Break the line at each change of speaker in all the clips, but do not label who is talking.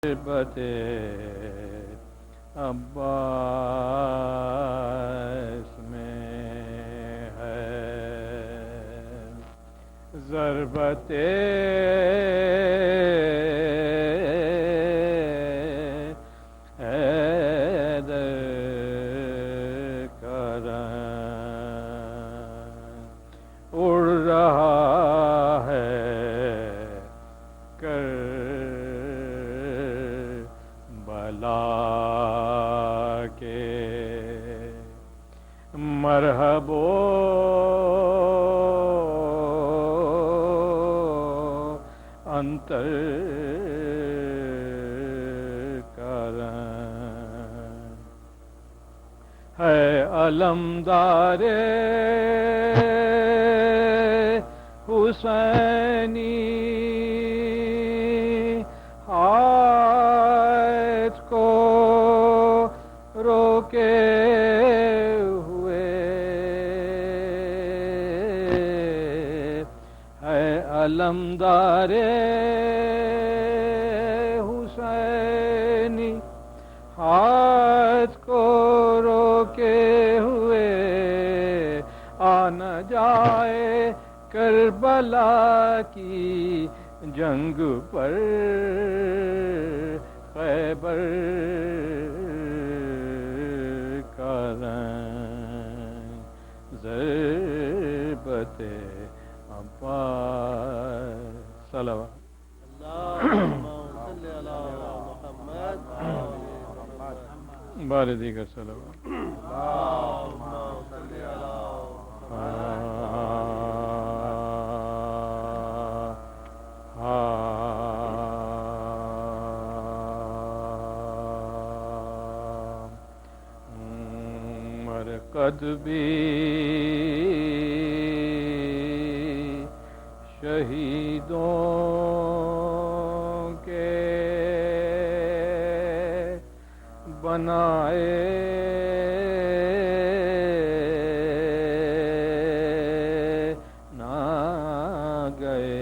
غربت عباس میں ہے ضربت حیدر کا رنگ اڑ رہا ہے کربلا کے مرحبا انتر کا رنگ ہے علمدار حسینی ہاتھ کو روکے ہوئے ہے علمدار حسینی ہاتھ کو روکے ہوئے آ نہ جائے کربلا کی جنگ پر خیبر کا رنگ ضربت عباس صلوات بار دیگر صلوات مرقد بھی شہیدوں کے بنائے نہ گئے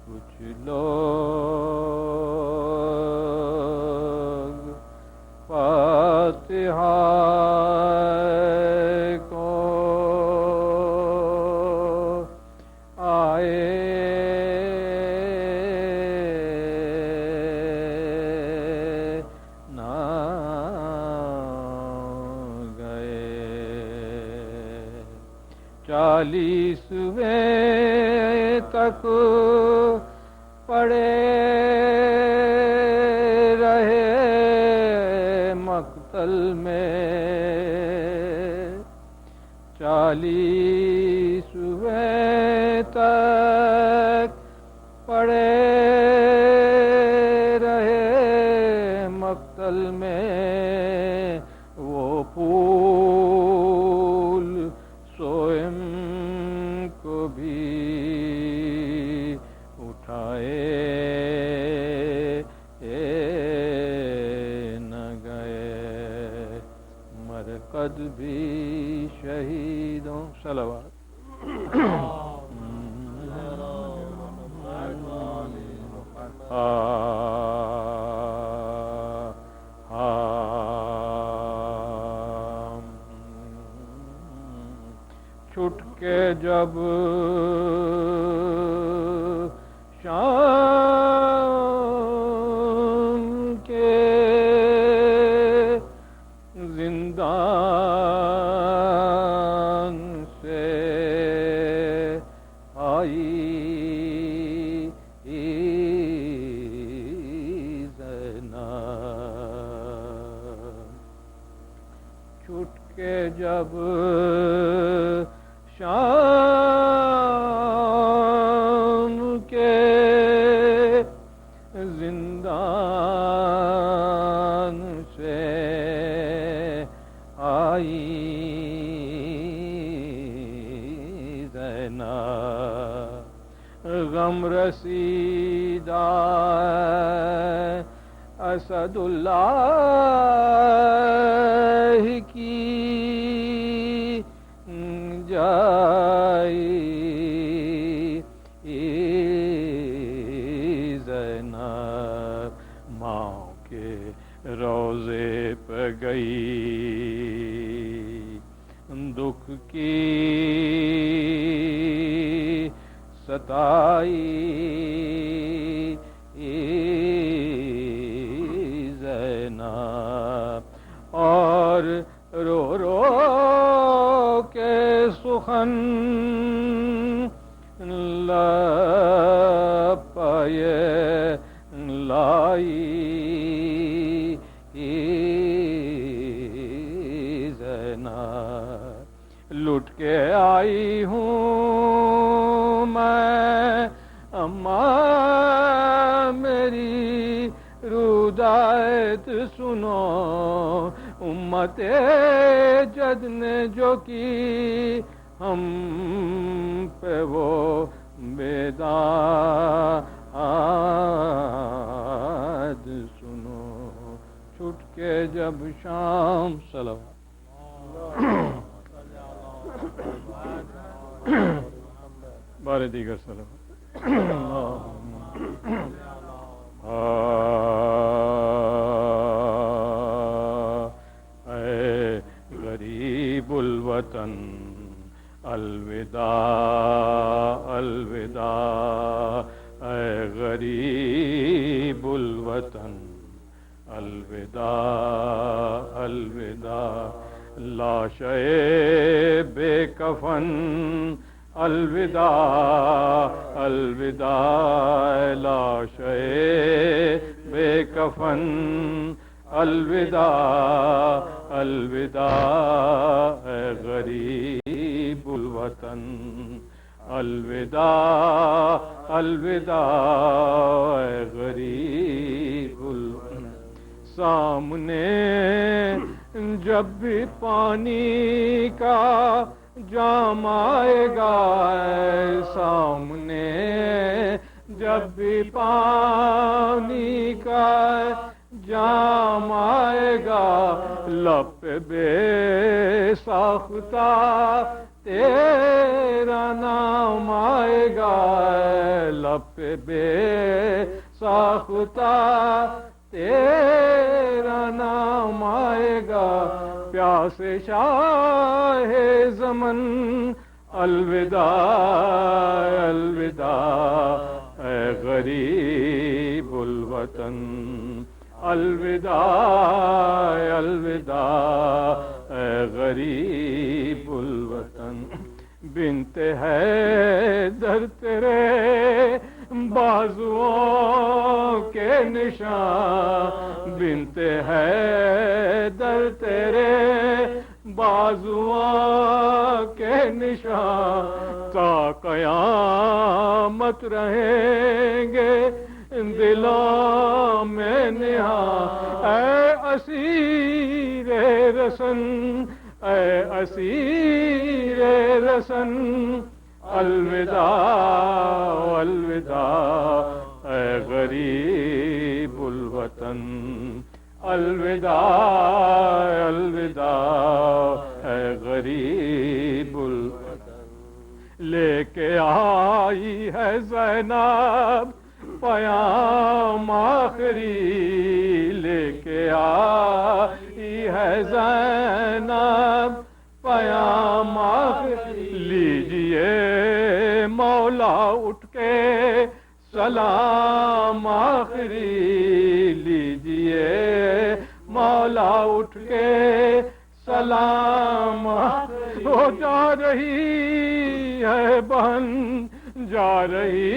کچھ لوگ فاتحہ کو آئے نہ گئے 40ویں تک پڑے رہے مقتل میں 40ویں تک پڑے رہے مقتل میں وہ پھول سوئم کو بھی اٹھائے نہ گئے مرقد بھی شہیدوں صلوات چھٹ کے جب شام کے زندان سے آئی زینب چھٹ کے جب شام کے زندان سے آئی زینب غم رسیدہ اسد اللہ کی جائی ستائی زینب، اور رو رو کے سخن لپائے لائی زینب، لٹ کے آئی ہوں میں اماں میری رودایت سنو، امت جد نے جو کی ہم پہ وہ بیداد سنو، چھٹ کے جب شام صلوات بار دیگر صلوات اے غریب الوطن الوداع الوداع، اے غریب الوطن الوداع الوداع، لاشے بے کفن الوداع الوداع، لاشے بے کفن الوداع الوداع، اے غریب الوطن الوداع الوداع، اے غریب الوطن، سامنے جب بھی پانی کا جام آئے گا، سامنے جب بھی پانی کا جام آئے گا، لب بے ساختہ تیرا نام آئے گا، لب بے ساختہ تیرا نام آئے گا، پیاس شاہ زمن الوداع الوداع، اے غریب الوطن الوداع الوداع، اے غریب الوطن، بنت حیدر تیرے بازوؤں کے نشان، بنت حیدر تیرے بازوؤں کے نشان، تا قیامت رہیں گے دلوں میں نہاں، اے اسیر رسن اے اسیر رسن الوداع الوداع، اے غریب الوطن الوداع الوداع، اے غریب الوطن، لے کے آئی ہے زینب پیام آخری، لے کے آئی ہے زینب پیام آخری، لیجئے مولا اٹھ کے سلام آخری، لیجئے مولا اٹھ کے سلام آخری، ہو جا رہی ہے بہن جا رہی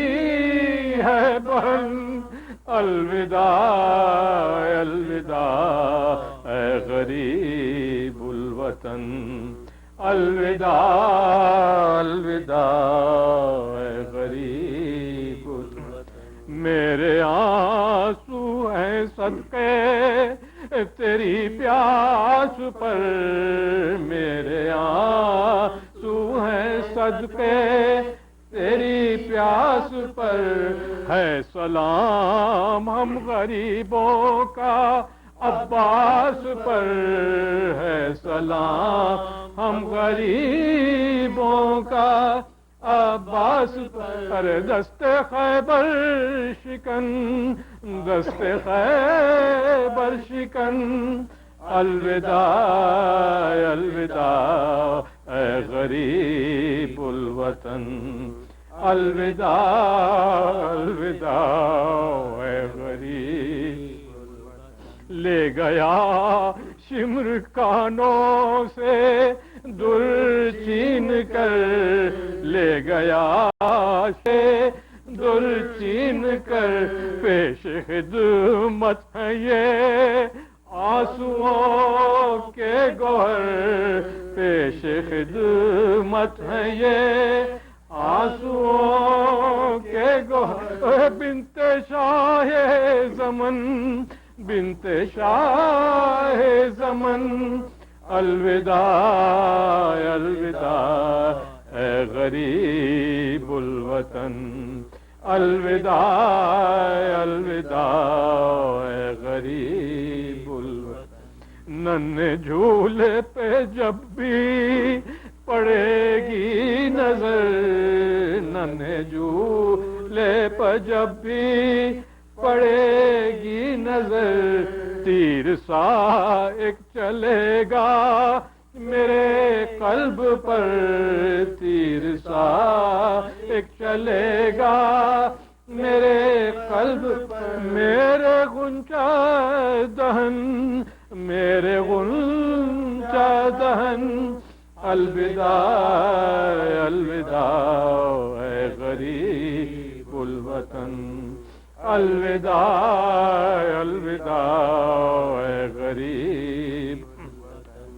ہے بہن الوداع الوداع، اے غریب الوطن الوداع الوداع، اے غریب الوطن، میرے آنسو ہیں صدقے تیری پیاس پر، میرے آنسو ہیں صدقے تیری پیاس پر، ہے سلام ہم غریبوں کا عباس پر، ہے سلام ہم غریبوں کا عباس پر، ارے دست خیبر شکن دست خیبر شکن الوداع الوداع، اے غریب الوطن الوداع الوداع اے غریب، لے گیا شمر کانوں سے در چین کر، لے گیا سے در چین کر، پیش خدمت ہے یہ آنسوؤں کے گوہر، پیش خدمت ہے یہ آنسوؤں کے گوہر، بنت شاہ زمن، بنت شاہ زمن، الوداع الوداع اے غریب الوطن، الوداع الوداع اے غریب الوطن، ننھے جھولے پہ جب بھی پڑے گی نظر، ننھے جھولے پہ جب بھی پڑے گی نظر، تیر سا ایک چلے گا میرے قلب پر، تیر سا ایک چلے گا میرے قلب پر، میرے غنچہ دہن، میرے غنچہ دہن، الوداع الوداع اے غریب الوطن، الوداع الوداع اے غریب الوطن۔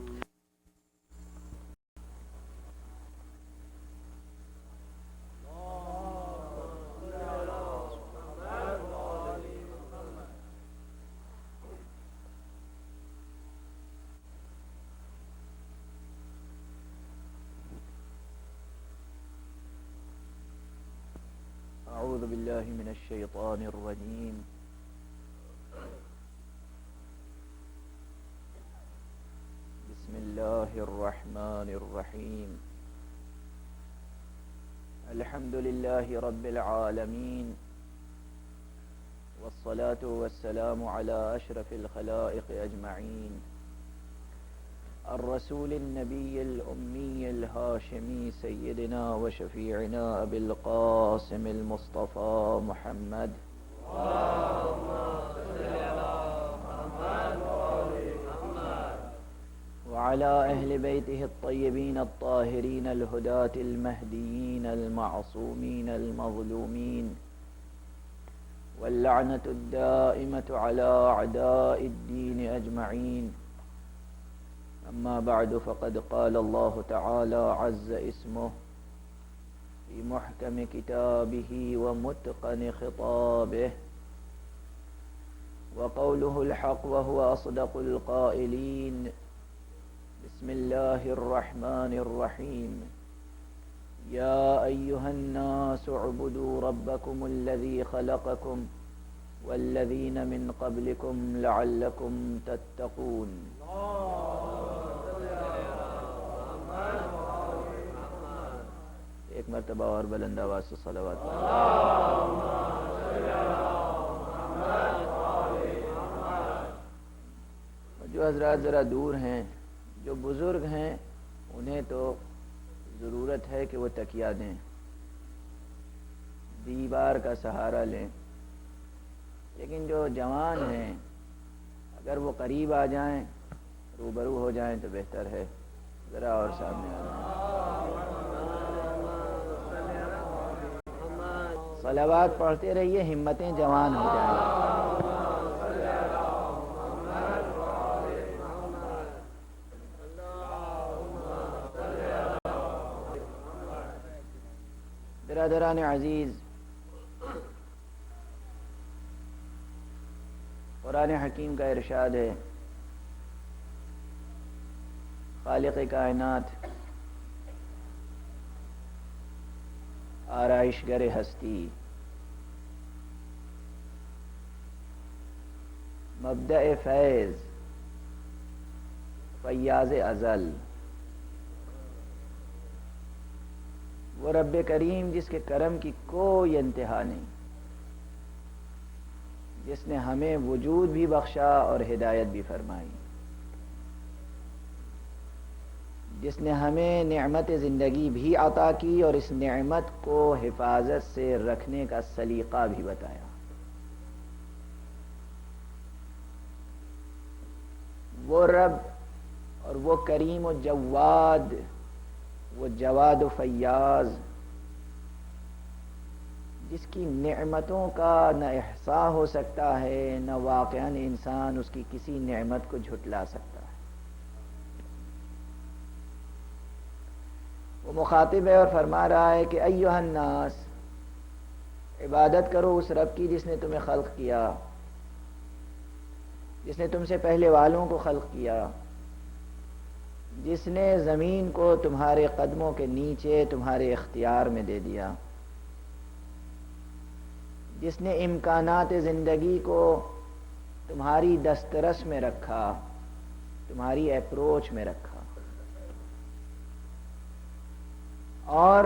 أعوذ بالله من الشيطان الرجيم، بسم الله الرحمن الرحيم، الحمد لله رب العالمين، والصلاة والسلام على أشرف الخلائق أجمعين، الرسول النبي الأمي الهاشمي سيدنا وشفيعنا أبي القاسم المصطفى محمد، وعلى أهل بيته الطيبين الطاهرين الهداة المهديين المعصومين المظلومين، واللعنة الدائمة على أعداء الدين أجمعين. أما بعد، فقد قال الله تعالى عز اسمه في محكم كتابه ومتقن خطابه، وقوله الحق وهو أصدق القائلين. بسم الله الرحمن الرحيم، يا أيها الناس اعبدوا ربكم الذي خلقكم والذين من قبلكم لعلكم تتقون. ایک مرتبہ اور بلند آواز سے صلوات پڑھیں۔ جو حضرات ذرا دور ہیں، جو بزرگ ہیں، انہیں تو ضرورت ہے کہ وہ تکیہ دیں، دیوار کا سہارا لیں، لیکن جو جوان ہیں اگر وہ قریب آ جائیں، روبرو ہو جائیں تو بہتر ہے، ذرا اور سامنے آ جائیں۔ صلوات پڑھتے رہیے، ہمتیں جوان ہو جائیں۔ برادران عزیز، قرآن حکیم کا ارشاد ہے، خالق کائنات، آرائشگر ہستی، مبدأ فیض، فیاض ازل، وہ رب کریم جس کے کرم کی کوئی انتہا نہیں، جس نے ہمیں وجود بھی بخشا اور ہدایت بھی فرمائی، جس نے ہمیں نعمت زندگی بھی عطا کی اور اس نعمت کو حفاظت سے رکھنے کا سلیقہ بھی بتایا. وہ رب اور وہ کریم و جواد، وہ جواد و فیاض، جس کی نعمتوں کا نہ احصاء ہو سکتا ہے، نہ واقعاً انسان اس کی کسی نعمت کو جھٹلا سکتا ہے. وہ مخاطب ہے اور فرما رہا ہے کہ ایھا الناس، عبادت کرو اس رب کی جس نے تمہیں خلق کیا، جس نے تم سے پہلے والوں کو خلق کیا، جس نے زمین کو تمہارے قدموں کے نیچے تمہارے اختیار میں دے دیا، جس نے امکانات زندگی کو تمہاری دسترس میں رکھا، تمہاری اپروچ میں رکھا، اور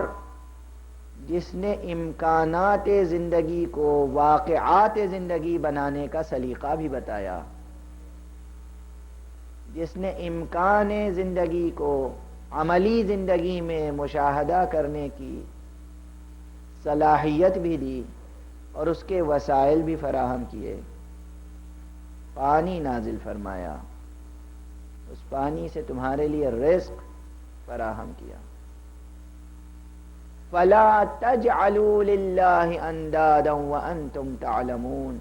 جس نے امکانات زندگی کو واقعات زندگی بنانے کا سلیقہ بھی بتایا، جس نے امکان زندگی کو عملی زندگی میں مشاہدہ کرنے کی صلاحیت بھی دی اور اس کے وسائل بھی فراہم کیے. پانی نازل فرمایا، اس پانی سے تمہارے لیے رزق فراہم کیا. فَلَا تَجْعَلُوا لِلَّهِ أَنْدَادًا وَأَنْتُمْ تَعْلَمُونَ.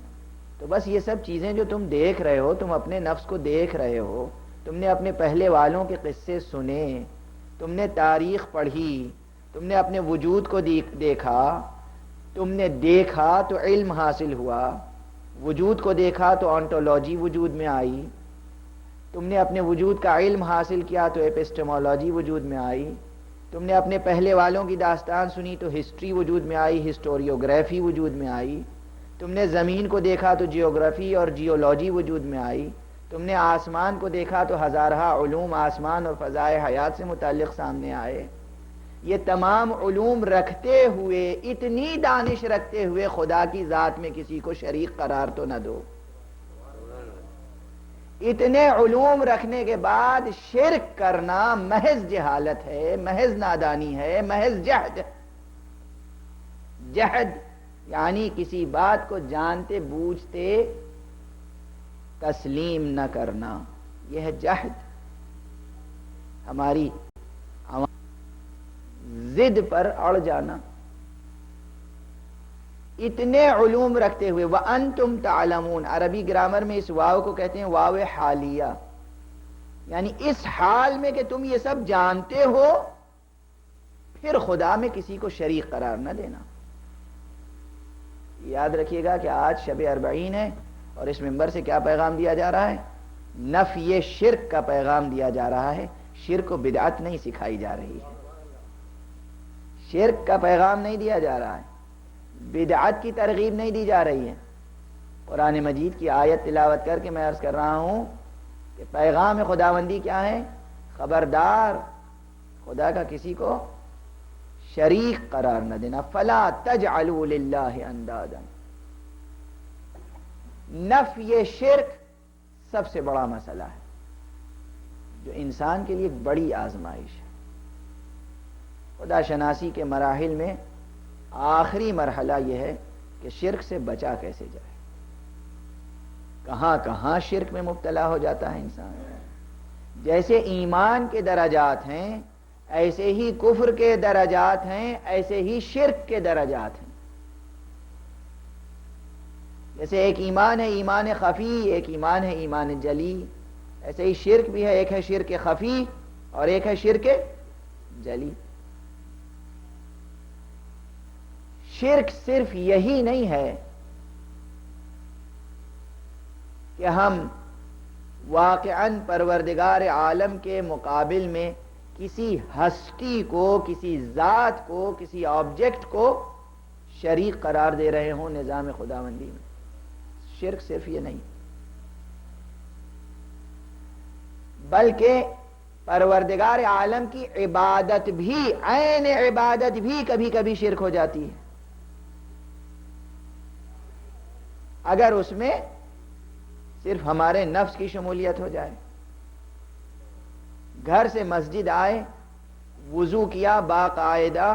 تو بس یہ سب چیزیں جو تم دیکھ رہے ہو، تم اپنے نفس کو دیکھ رہے ہو، تم نے اپنے پہلے والوں کے قصے سنے، تم نے تاریخ پڑھی، تم نے اپنے وجود کو دیکھا، تم نے دیکھا تو علم حاصل ہوا، وجود کو دیکھا تو آنٹولوجی وجود میں آئی، تم نے اپنے وجود کا علم حاصل کیا تو ایپسٹمولوجی وجود میں آئی، تم نے اپنے پہلے والوں کی داستان سنی تو ہسٹری وجود میں آئی، ہسٹوریوگرافی وجود میں آئی، تم نے زمین کو دیکھا تو جیوگرافی اور جیولوجی وجود میں آئی، تم نے آسمان کو دیکھا تو ہزارہ علوم آسمان اور فضائے حیات سے متعلق سامنے آئے. یہ تمام علوم رکھتے ہوئے، اتنی دانش رکھتے ہوئے خدا کی ذات میں کسی کو شریک قرار تو نہ دو. اتنے علوم رکھنے کے بعد شرک کرنا محض جہالت ہے، محض نادانی ہے، محض جہد. جہد یعنی کسی بات کو جانتے بوجھتے تسلیم نہ کرنا، یہ ہے جہد. ہماری ضد پر اڑ جانا. اتنے علوم رکھتے ہوئے وَأَنْتُمْ تَعْلَمُونَ، عربی گرامر میں اس واو کو کہتے ہیں واو حالیہ، یعنی اس حال میں کہ تم یہ سب جانتے ہو پھر خدا میں کسی کو شریک قرار نہ دینا. یاد رکھیے گا کہ آج شب اربعین ہے اور اس منبر سے کیا پیغام دیا جا رہا ہے؟ نفی شرک کا پیغام دیا جا رہا ہے. شرک و بدعت نہیں سکھائی جا رہی ہے، شرک کا پیغام نہیں دیا جا رہا ہے، بدعت کی ترغیب نہیں دی جا رہی ہے. قرآن مجید کی آیت تلاوت کر کے میں عرض کر رہا ہوں کہ پیغام خداوندی کیا ہے؟ خبردار خدا کا کسی کو شریک قرار نہ دینا. فلا تجعلوا للہ اندادا. نفی شرک سب سے بڑا مسئلہ ہے جو انسان کے لیے بڑی آزمائش ہے. خدا شناسی کے مراحل میں آخری مرحلہ یہ ہے کہ شرک سے بچا کیسے جائے. کہاں کہاں شرک میں مبتلا ہو جاتا ہے انسان. جیسے ایمان کے درجات ہیں ایسے ہی کفر کے درجات ہیں، ایسے ہی شرک کے درجات ہیں. جیسے ایک ایمان ہے ایمان خفی، ایک ایمان ہے ایمان جلی، ایسے ہی شرک بھی ہے، ایک ہے شرک خفی اور ایک ہے شرک جلی. شرک صرف یہی نہیں ہے کہ ہم واقعاً پروردگار عالم کے مقابل میں کسی ہستی کو، کسی ذات کو، کسی آبجیکٹ کو شریک قرار دے رہے ہوں نظام خداوندی میں. شرک صرف یہ نہیں، بلکہ پروردگار عالم کی عبادت بھی، عین عبادت بھی کبھی کبھی شرک ہو جاتی ہے اگر اس میں صرف ہمارے نفس کی شمولیت ہو جائے. گھر سے مسجد آئے، وضو کیا باقاعدہ،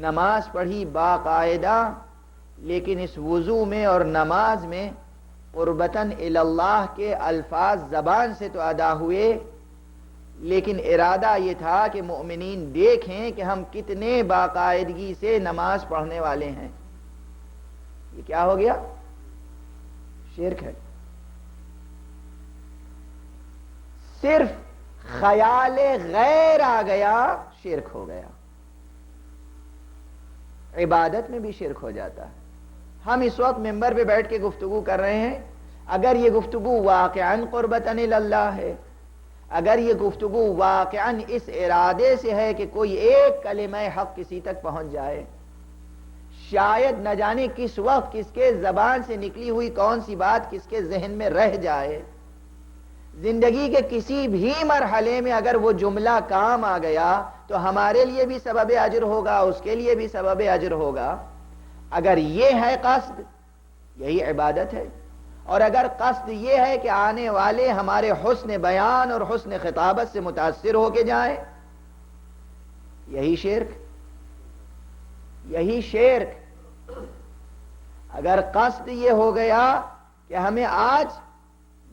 نماز پڑھی باقاعدہ، لیکن اس وضو میں اور نماز میں قربتاً الی اللہ کے الفاظ زبان سے تو ادا ہوئے، لیکن ارادہ یہ تھا کہ مؤمنین دیکھیں کہ ہم کتنے باقاعدگی سے نماز پڑھنے والے ہیں۔ یہ کیا ہو گیا؟ شرک ہے۔ صرف خیال غیر آ گیا، شرک ہو گیا۔ عبادت میں بھی شرک ہو جاتا ہے۔ ہم اس وقت ممبر پہ بیٹھ کے گفتگو کر رہے ہیں، اگر یہ گفتگو واقعاً قربتاً الی اللہ ہے، اگر یہ گفتگو واقعاً اس ارادے سے ہے کہ کوئی ایک کلمہ حق کسی تک پہنچ جائے، شاید نہ جانے کس وقت کس کے زبان سے نکلی ہوئی کون سی بات کس کے ذہن میں رہ جائے، زندگی کے کسی بھی مرحلے میں اگر وہ جملہ کام آ گیا تو ہمارے لیے بھی سبب اجر ہوگا، اس کے لیے بھی سبب اجر ہوگا۔ اگر یہ ہے قصد، یہی عبادت ہے۔ اور اگر قصد یہ ہے کہ آنے والے ہمارے حسن بیان اور حسن خطابت سے متاثر ہو کے جائیں، یہی شرک، یہی شرک۔ اگر قصد یہ ہو گیا کہ ہمیں آج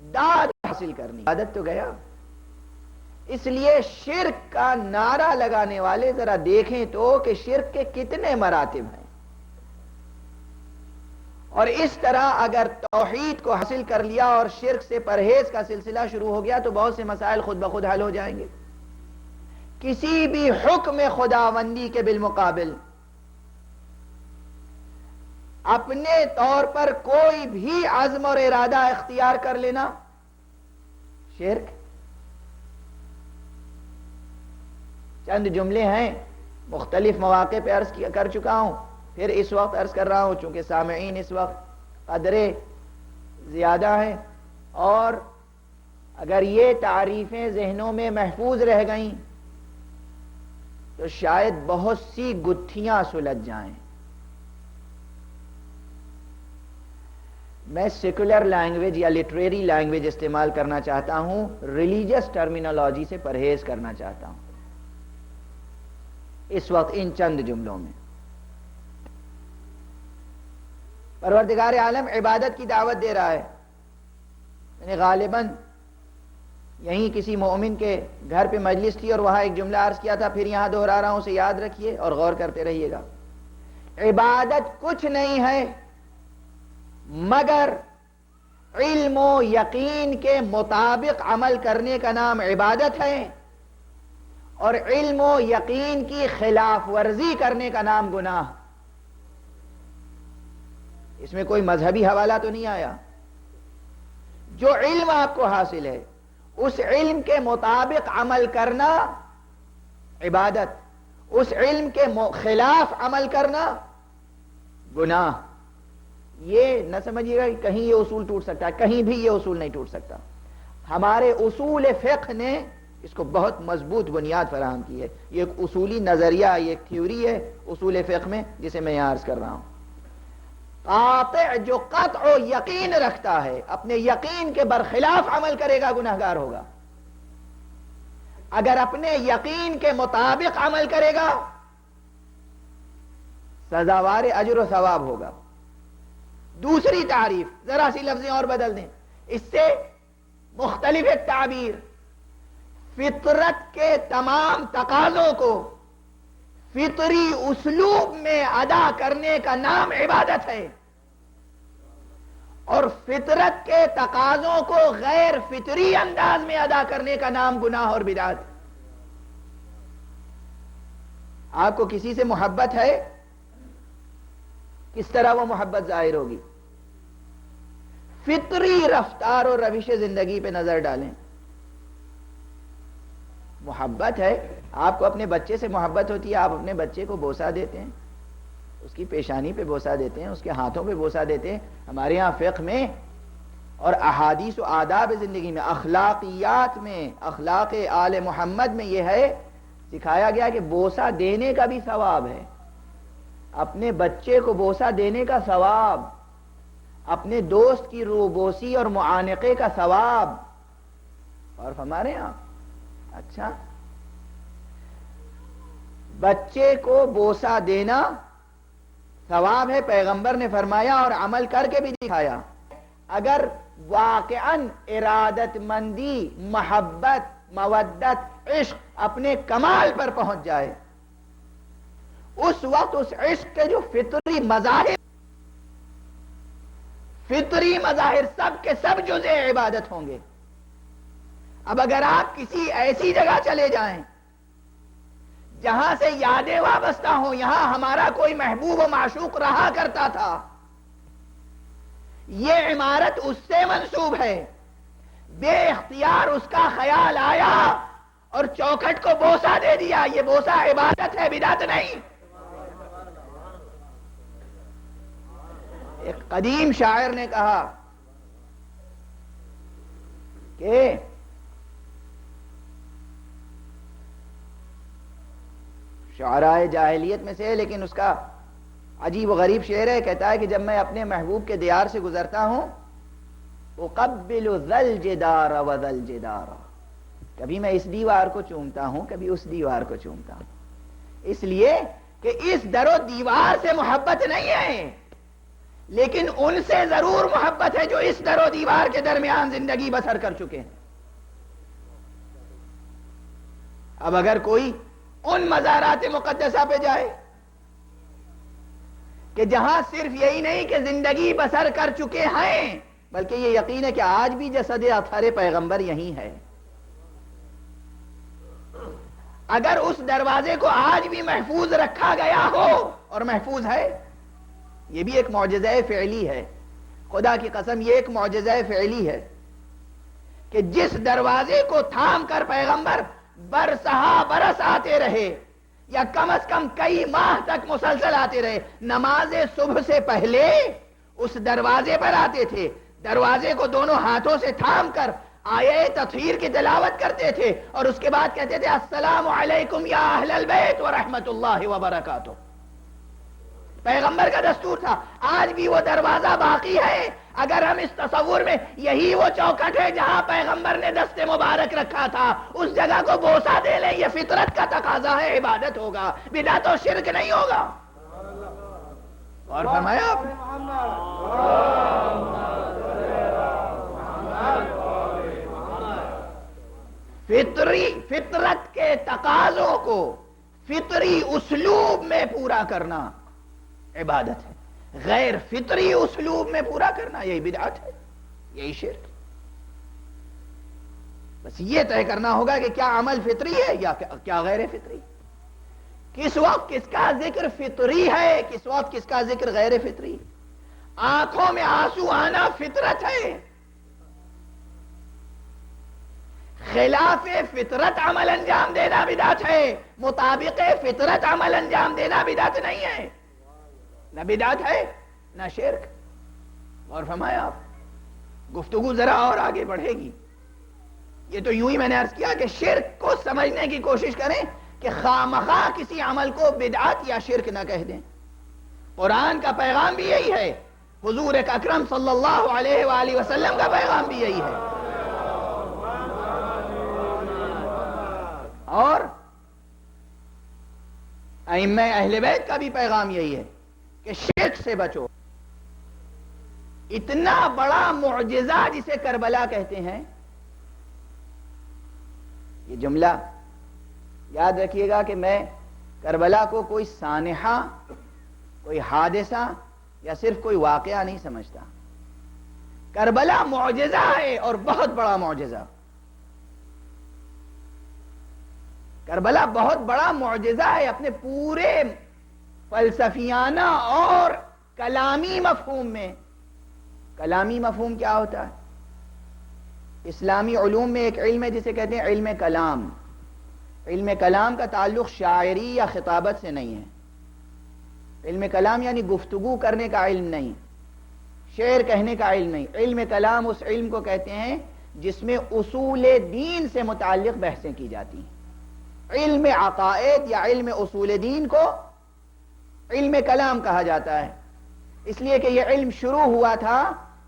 داد حاصل کرنی، عبادت تو گیا۔ اس لیے شرک کا نعرہ لگانے والے ذرا دیکھیں تو کہ شرک کے کتنے مراتب ہیں، اور اس طرح اگر توحید کو حاصل کر لیا اور شرک سے پرہیز کا سلسلہ شروع ہو گیا تو بہت سے مسائل خود بخود حل ہو جائیں گے۔ کسی بھی حکم خداوندی کے بالمقابل اپنے طور پر کوئی بھی عزم اور ارادہ اختیار کر لینا شرک۔ چند جملے ہیں، مختلف مواقع پہ عرض کر چکا ہوں، پھر اس وقت عرض کر رہا ہوں چونکہ سامعین اس وقت قدرے زیادہ ہیں، اور اگر یہ تعریفیں ذہنوں میں محفوظ رہ گئیں تو شاید بہت سی گتھیاں سلجھ جائیں۔ میں سیکولر لینگویج یا لٹریری لینگویج استعمال کرنا چاہتا ہوں، ریلیجس ٹرمینالوجی سے پرہیز کرنا چاہتا ہوں اس وقت ان چند جملوں میں۔ پروردگار عالم عبادت کی دعوت دے رہا ہے، یعنی غالباً یہیں کسی مومن کے گھر پہ مجلس تھی اور وہاں ایک جملہ عرض کیا تھا، پھر یہاں دہرا رہا ہوں، اسے یاد رکھیے اور غور کرتے رہیے گا۔ عبادت کچھ نہیں ہے مگر علم و یقین کے مطابق عمل کرنے کا نام عبادت ہے، اور علم و یقین کی خلاف ورزی کرنے کا نام گناہ۔ اس میں کوئی مذہبی حوالہ تو نہیں آیا۔ جو علم آپ کو حاصل ہے اس علم کے مطابق عمل کرنا عبادت، اس علم کے خلاف عمل کرنا گناہ۔ یہ نہ سمجھیے گا کہ کہیں یہ اصول ٹوٹ سکتا ہے، کہیں بھی یہ اصول نہیں ٹوٹ سکتا۔ ہمارے اصول فقہ نے اس کو بہت مضبوط بنیاد فراہم کی ہے۔ یہ ایک اصولی نظریہ، یہ ایک تھیوری ہے اصول فقہ میں جسے میں یہاں عرض کر رہا ہوں۔ قاطع جو قطع و یقین رکھتا ہے اپنے یقین کے برخلاف عمل کرے گا گناہگار ہوگا، اگر اپنے یقین کے مطابق عمل کرے گا سزاوار اجر و ثواب ہوگا۔ دوسری تعریف ذرا سی لفظیں اور بدل دیں، اس سے مختلف ایک تعبیر، فطرت کے تمام تقاضوں کو فطری اسلوب میں ادا کرنے کا نام عبادت ہے، اور فطرت کے تقاضوں کو غیر فطری انداز میں ادا کرنے کا نام گناہ اور بدعت۔ آپ کو کسی سے محبت ہے، کس طرح وہ محبت ظاہر ہوگی؟ فطری رفتار اور روش زندگی پہ نظر ڈالیں۔ محبت ہے، آپ کو اپنے بچے سے محبت ہوتی ہے، آپ اپنے بچے کو بوسہ دیتے ہیں، اس کی پیشانی پہ بوسہ دیتے ہیں، اس کے ہاتھوں پہ بوسہ دیتے ہیں۔ ہمارے ہاں فقہ میں اور احادیث و آداب زندگی میں، اخلاقیات میں، اخلاق آل محمد میں یہ ہے سکھایا گیا کہ بوسہ دینے کا بھی ثواب ہے، اپنے بچے کو بوسہ دینے کا ثواب، اپنے دوست کی روبوسی اور معانقے کا ثواب۔ اور ہمارے ہاں اچھا، بچے کو بوسہ دینا ثواب ہے، پیغمبر نے فرمایا اور عمل کر کے بھی دکھایا۔ اگر واقعاً ارادت مندی، محبت، مودت، عشق اپنے کمال پر پہنچ جائے، اس وقت اس عشق کے جو فطری مظاہر سب کے سب جزء عبادت ہوں گے۔ اب اگر آپ کسی ایسی جگہ چلے جائیں جہاں سے یادیں وابستہ ہوں، یہاں ہمارا کوئی محبوب و معشوق رہا کرتا تھا، یہ عمارت اس سے منسوب ہے، بے اختیار اس کا خیال آیا اور چوکھٹ کو بوسہ دے دیا، یہ بوسہ عبادت ہے، بدعت نہیں۔ ایک قدیم شاعر نے کہا کہ شعراء جاہلیت میں سے ہے، لیکن اس کا عجیب و غریب شعر ہے، کہتا ہے کہ جب میں اپنے محبوب کے دیار سے گزرتا ہوں، اقبل ذا الجدار و ذا الجدار، کبھی میں اس دیوار کو چومتا ہوں، کبھی اس دیوار کو چومتا ہوں، اس لیے کہ اس در و دیوار سے محبت نہیں ہے، لیکن ان سے ضرور محبت ہے جو اس در و دیوار کے درمیان زندگی بسر کر چکے ہیں۔ اب اگر کوئی ان مزارات مقدسہ پہ جائے کہ جہاں صرف یہی نہیں کہ زندگی بسر کر چکے ہیں، بلکہ یہ یقین ہے کہ آج بھی جسد اطہر پیغمبر یہی ہے، اگر اس دروازے کو آج بھی محفوظ رکھا گیا ہو، اور محفوظ ہے، یہ بھی ایک معجزہ فعلی ہے، خدا کی قسم یہ ایک معجزہ فعلی ہے کہ جس دروازے کو تھام کر پیغمبر برسہا برس آتے رہے، یا کم از کم کئی ماہ تک مسلسل آتے رہے، نماز صبح سے پہلے اس دروازے پر آتے تھے، دروازے کو دونوں ہاتھوں سے تھام کر آیے تطہیر کی تلاوت کرتے تھے، اور اس کے بعد کہتے تھے السلام علیکم یا اہل البیت ورحمت اللہ وبرکاتہ۔ پیغمبر کا دستور تھا، آج بھی وہ دروازہ باقی ہے۔ اگر ہم اس تصور میں یہی وہ چوکھٹ ہے جہاں پیغمبر نے دست مبارک رکھا تھا، اس جگہ کو بوسہ دے لیں، یہ فطرت کا تقاضا ہے، عبادت ہوگا، بدعت و شرک نہیں ہوگا۔ اور فرمایا آپ نے فطرت کے تقاضوں کو فطری اسلوب میں پورا کرنا عبادت ہے، غیر فطری اسلوب میں پورا کرنا یہی بدعت ہے، یہی شرک۔ بس یہ طے کرنا ہوگا کہ کیا عمل فطری ہے یا کیا غیر فطری، کس وقت کس کا ذکر فطری ہے، کس وقت کس کا ذکر غیر فطری۔ آنکھوں میں آنسو آنا فطرت ہے، خلاف فطرت عمل انجام دینا بدعت ہے، مطابق فطرت عمل انجام دینا بدعت نہیں ہے، نہ بدعت ہے نہ شرک۔ اور فرمایا آپ گفتگو ذرا اور آگے بڑھے گی، یہ تو یوں ہی میں نے عرض کیا کہ شرک کو سمجھنے کی کوشش کریں کہ خواہ کسی عمل کو بدعت یا شرک نہ کہہ دیں۔ قرآن کا پیغام بھی یہی ہے، حضور اکرم صلی اللہ علیہ وآلہ وسلم کا پیغام بھی یہی ہے، اور ائمہ اہل بیت کا بھی پیغام یہی ہے کہ شرک سے بچو۔ اتنا بڑا معجزہ جسے کربلا کہتے ہیں، یہ جملہ یاد رکھیے گا کہ میں کربلا کو کوئی سانحہ، کوئی حادثہ یا صرف کوئی واقعہ نہیں سمجھتا، کربلا معجزہ ہے اور بہت بڑا معجزہ۔ کربلا بہت بڑا معجزہ ہے اپنے پورے فلسفیانہ اور کلامی مفہوم میں۔ کلامی مفہوم کیا ہوتا ہے؟ اسلامی علوم میں ایک علم ہے جسے کہتے ہیں علم کلام۔ علم کلام کا تعلق شاعری یا خطابت سے نہیں ہے۔ علم کلام یعنی گفتگو کرنے کا علم نہیں، شعر کہنے کا علم نہیں۔ علم کلام اس علم کو کہتے ہیں جس میں اصول دین سے متعلق بحثیں کی جاتی ہیں۔ علم عقائد یا علم اصول دین کو علم کلام کہا جاتا ہے، اس لیے کہ یہ علم شروع ہوا تھا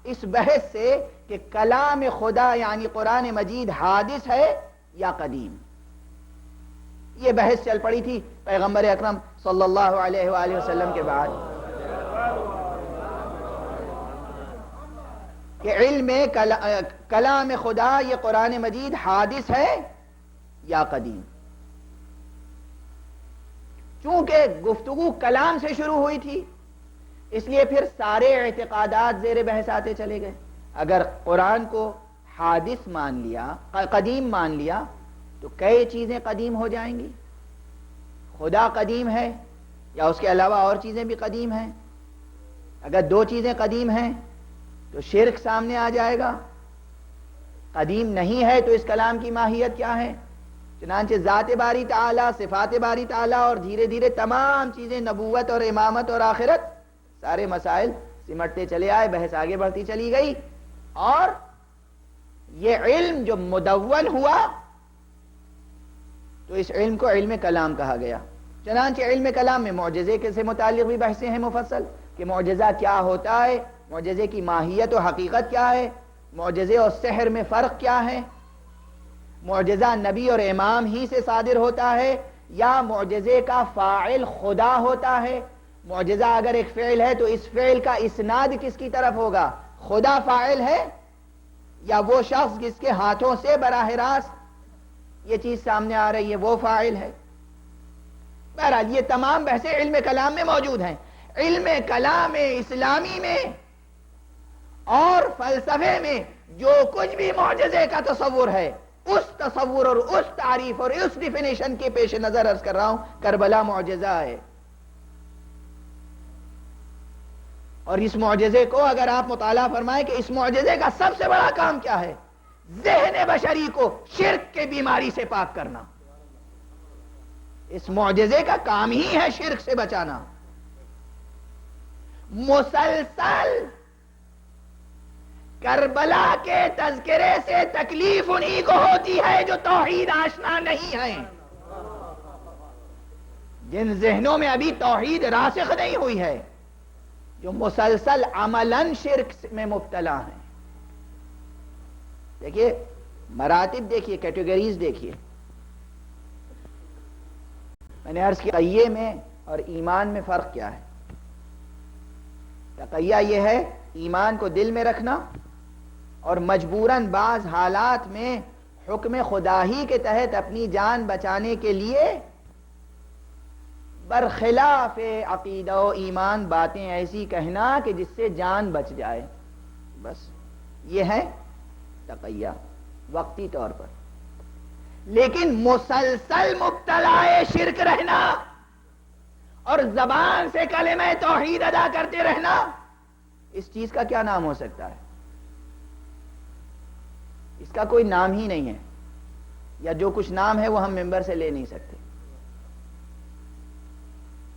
اس بحث سے کہ کلام خدا یعنی قرآن مجید حادث ہے یا قدیم۔ یہ بحث چل پڑی تھی پیغمبر اکرم صلی اللہ علیہ وآلہ وسلم کے بعد کہ علم کلام خدا یہ قرآن مجید حادث ہے یا قدیم. چونکہ گفتگو کلام سے شروع ہوئی تھی اس لیے پھر سارے اعتقادات زیر بحث آتے چلے گئے. اگر قرآن کو حادث مان لیا، قدیم مان لیا، تو کئی چیزیں قدیم ہو جائیں گی. خدا قدیم ہے یا اس کے علاوہ اور چیزیں بھی قدیم ہیں. اگر دو چیزیں قدیم ہیں تو شرک سامنے آ جائے گا. قدیم نہیں ہے تو اس کلام کی ماہیت کیا ہے؟ چنانچہ ذات باری تعالی، صفات باری تعالی اور دھیرے دھیرے تمام چیزیں، نبوت اور امامت اور آخرت، سارے مسائل سمٹتے چلے آئے، بحث آگے بڑھتی چلی گئی. اور یہ علم جو مدون ہوا تو اس علم کو علم کلام کہا گیا. چنانچہ علم کلام میں معجزے کے سے متعلق بھی بحثیں ہیں مفصل کہ معجزہ کیا ہوتا ہے، معجزے کی ماہیت و حقیقت کیا ہے، معجزے اور سحر میں فرق کیا ہے، معجزہ نبی اور امام ہی سے صادر ہوتا ہے یا معجزے کا فاعل خدا ہوتا ہے. معجزہ اگر ایک فعل ہے تو اس فعل کا اسناد کس کی طرف ہوگا؟ خدا فاعل ہے یا وہ شخص جس کے ہاتھوں سے براہ راست یہ چیز سامنے آ رہی ہے وہ فاعل ہے؟ بہرحال یہ تمام بحثیں علم کلام میں موجود ہیں. علم کلام اسلامی میں اور فلسفے میں جو کچھ بھی معجزے کا تصور ہے، اس تصور اور اس تعریف اور اس ڈیفینیشن کے پیش نظر عرض کر رہا ہوں کربلا معجزہ ہے. اور اس معجزے کو اگر آپ مطالعہ فرمائیں کہ اس معجزے کا سب سے بڑا کام کیا ہے؟ ذہن بشری کو شرک کے بیماری سے پاک کرنا. اس معجزے کا کام ہی ہے شرک سے بچانا. مسلسل کربلا کے تذکرے سے تکلیف انہی کو ہوتی ہے جو توحید آشنا نہیں ہے، جن ذہنوں میں ابھی توحید راسخ نہیں ہوئی ہے، جو مسلسل عملاً شرک میں مبتلا ہیں. دیکھیے مراتب، دیکھیے کیٹیگریز، دیکھیے میں نے عرض کیا تقیہ میں اور ایمان میں فرق کیا ہے. تقیہ یہ ہے ایمان کو دل میں رکھنا اور مجبوراً بعض حالات میں حکم خدا ہی کے تحت اپنی جان بچانے کے لیے برخلاف عقیدہ و ایمان باتیں ایسی کہنا کہ جس سے جان بچ جائے. بس یہ ہے تقیہ وقتی طور پر. لیکن مسلسل مبتلا شرک رہنا اور زبان سے کلمہ توحید ادا کرتے رہنا، اس چیز کا کیا نام ہو سکتا ہے؟ اس کا کوئی نام ہی نہیں ہے، یا جو کچھ نام ہے وہ ہم ممبر سے لے نہیں سکتے.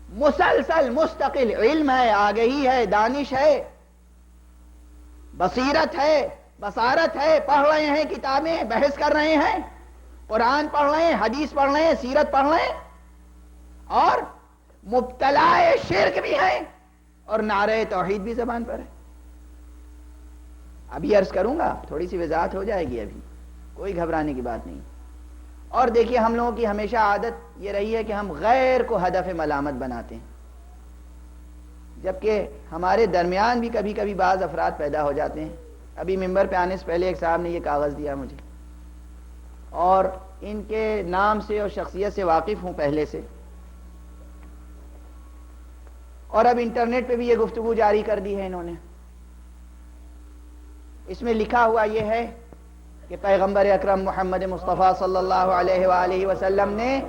مسلسل مستقل علم ہے، آگہی ہے، دانش ہے، بصیرت ہے، بصارت ہے، پڑھ رہے ہیں کتابیں، بحث کر رہے ہیں، قرآن پڑھ رہے ہیں، حدیث پڑھ رہے ہیں، سیرت پڑھ رہے ہیں، اور مبتلا شرک بھی ہیں اور نعرہ توحید بھی زبان پر ہے. ابھی عرض کروں گا، تھوڑی سی وضاحت ہو جائے گی، ابھی کوئی گھبرانے کی بات نہیں. اور دیکھیے ہم لوگوں کی ہمیشہ عادت یہ رہی ہے کہ ہم غیر کو ہدف ملامت بناتے ہیں، جبکہ ہمارے درمیان بھی کبھی کبھی بعض افراد پیدا ہو جاتے ہیں. ابھی ممبر پہ آنے سے پہلے ایک صاحب نے یہ کاغذ دیا مجھے، اور ان کے نام سے اور شخصیت سے واقف ہوں پہلے سے، اور اب انٹرنیٹ پہ بھی یہ گفتگو جاری کر دی ہے انہوں نے. اس میں لکھا ہوا یہ ہے کہ پیغمبر اکرم محمد مصطفیٰ صلی اللہ علیہ وآلہ وسلم نے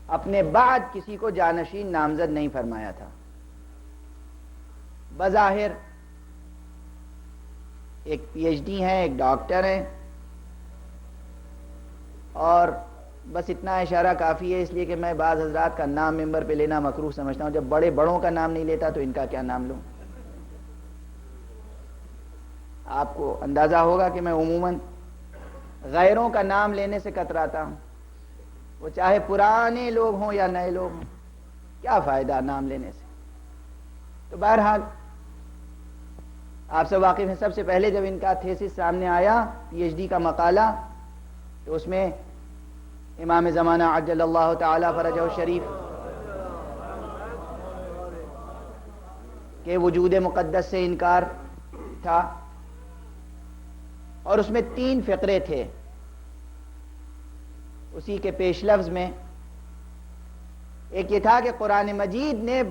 اپنے بعد کسی کو جانشین نامزد نہیں فرمایا تھا. بظاہر ایک پی ایچ ڈی ہیں، ایک ڈاکٹر ہیں، اور بس اتنا اشارہ کافی ہے، اس لیے کہ میں بعض حضرات کا نام ممبر پہ لینا مکروہ سمجھتا ہوں. جب بڑے بڑوں کا نام نہیں لیتا تو ان کا کیا نام لوں؟ آپ کو اندازہ ہوگا کہ میں عموماً غیروں کا نام لینے سے کتراتا ہوں، وہ چاہے پرانے لوگ ہوں یا نئے لوگ ہوں. کیا فائدہ نام لینے سے؟ تو بہرحال آپ سے واقف ہیں، سب سے پہلے جب ان کا تھیسس سامنے آیا، پی ایچ ڈی کا مقالہ، تو اس میں امام زمانہ عجل اللہ تعالی فرجہ الشریف کہ وجود مقدس سے انکار تھا، اور اس میں 3 فقرے تھے۔ اسی کے پیش لفظ میں ایک یہ تھا کہ قرآن مجید نے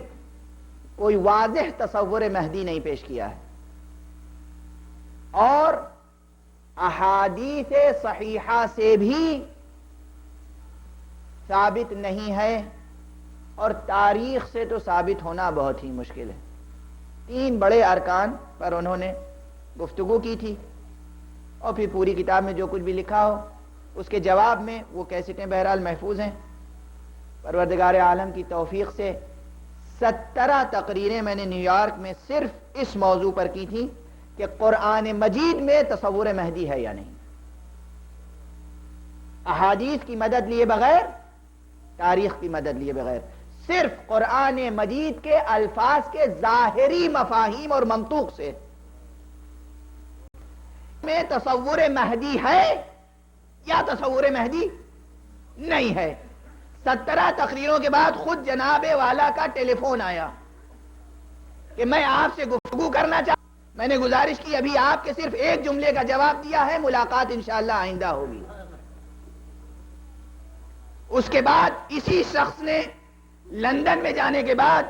کوئی واضح تصور مہدی نہیں پیش کیا ہے، اور احادیث صحیحہ سے بھی ثابت نہیں ہے، اور تاریخ سے تو ثابت ہونا بہت ہی مشکل ہے۔ 3 بڑے ارکان پر انہوں نے گفتگو کی تھی، اور پھر پوری کتاب میں جو کچھ بھی لکھا ہو اس کے جواب میں وہ کیسٹیں بہرحال محفوظ ہیں۔ پروردگار عالم کی توفیق سے 17 تقریریں میں نے نیو یارک میں صرف اس موضوع پر کی تھی کہ قرآن مجید میں تصور مہدی ہے یا نہیں، احادیث کی مدد لیے بغیر، تاریخ کی مدد لیے بغیر، صرف قرآن مجید کے الفاظ کے ظاہری مفاہیم اور منطوق سے میں تصور مہدی ہے یا تصور مہدی نہیں ہے۔ 17 تقریروں کے بعد خود جناب والا کا ٹیلی فون آیا کہ میں آپ سے گفتگو کرنا چاہتا ہوں۔ میں نے گزارش کی ابھی آپ کے صرف ایک جملے کا جواب دیا ہے، ملاقات انشاءاللہ آئندہ ہوگی۔ اس کے بعد اسی شخص نے لندن میں جانے کے بعد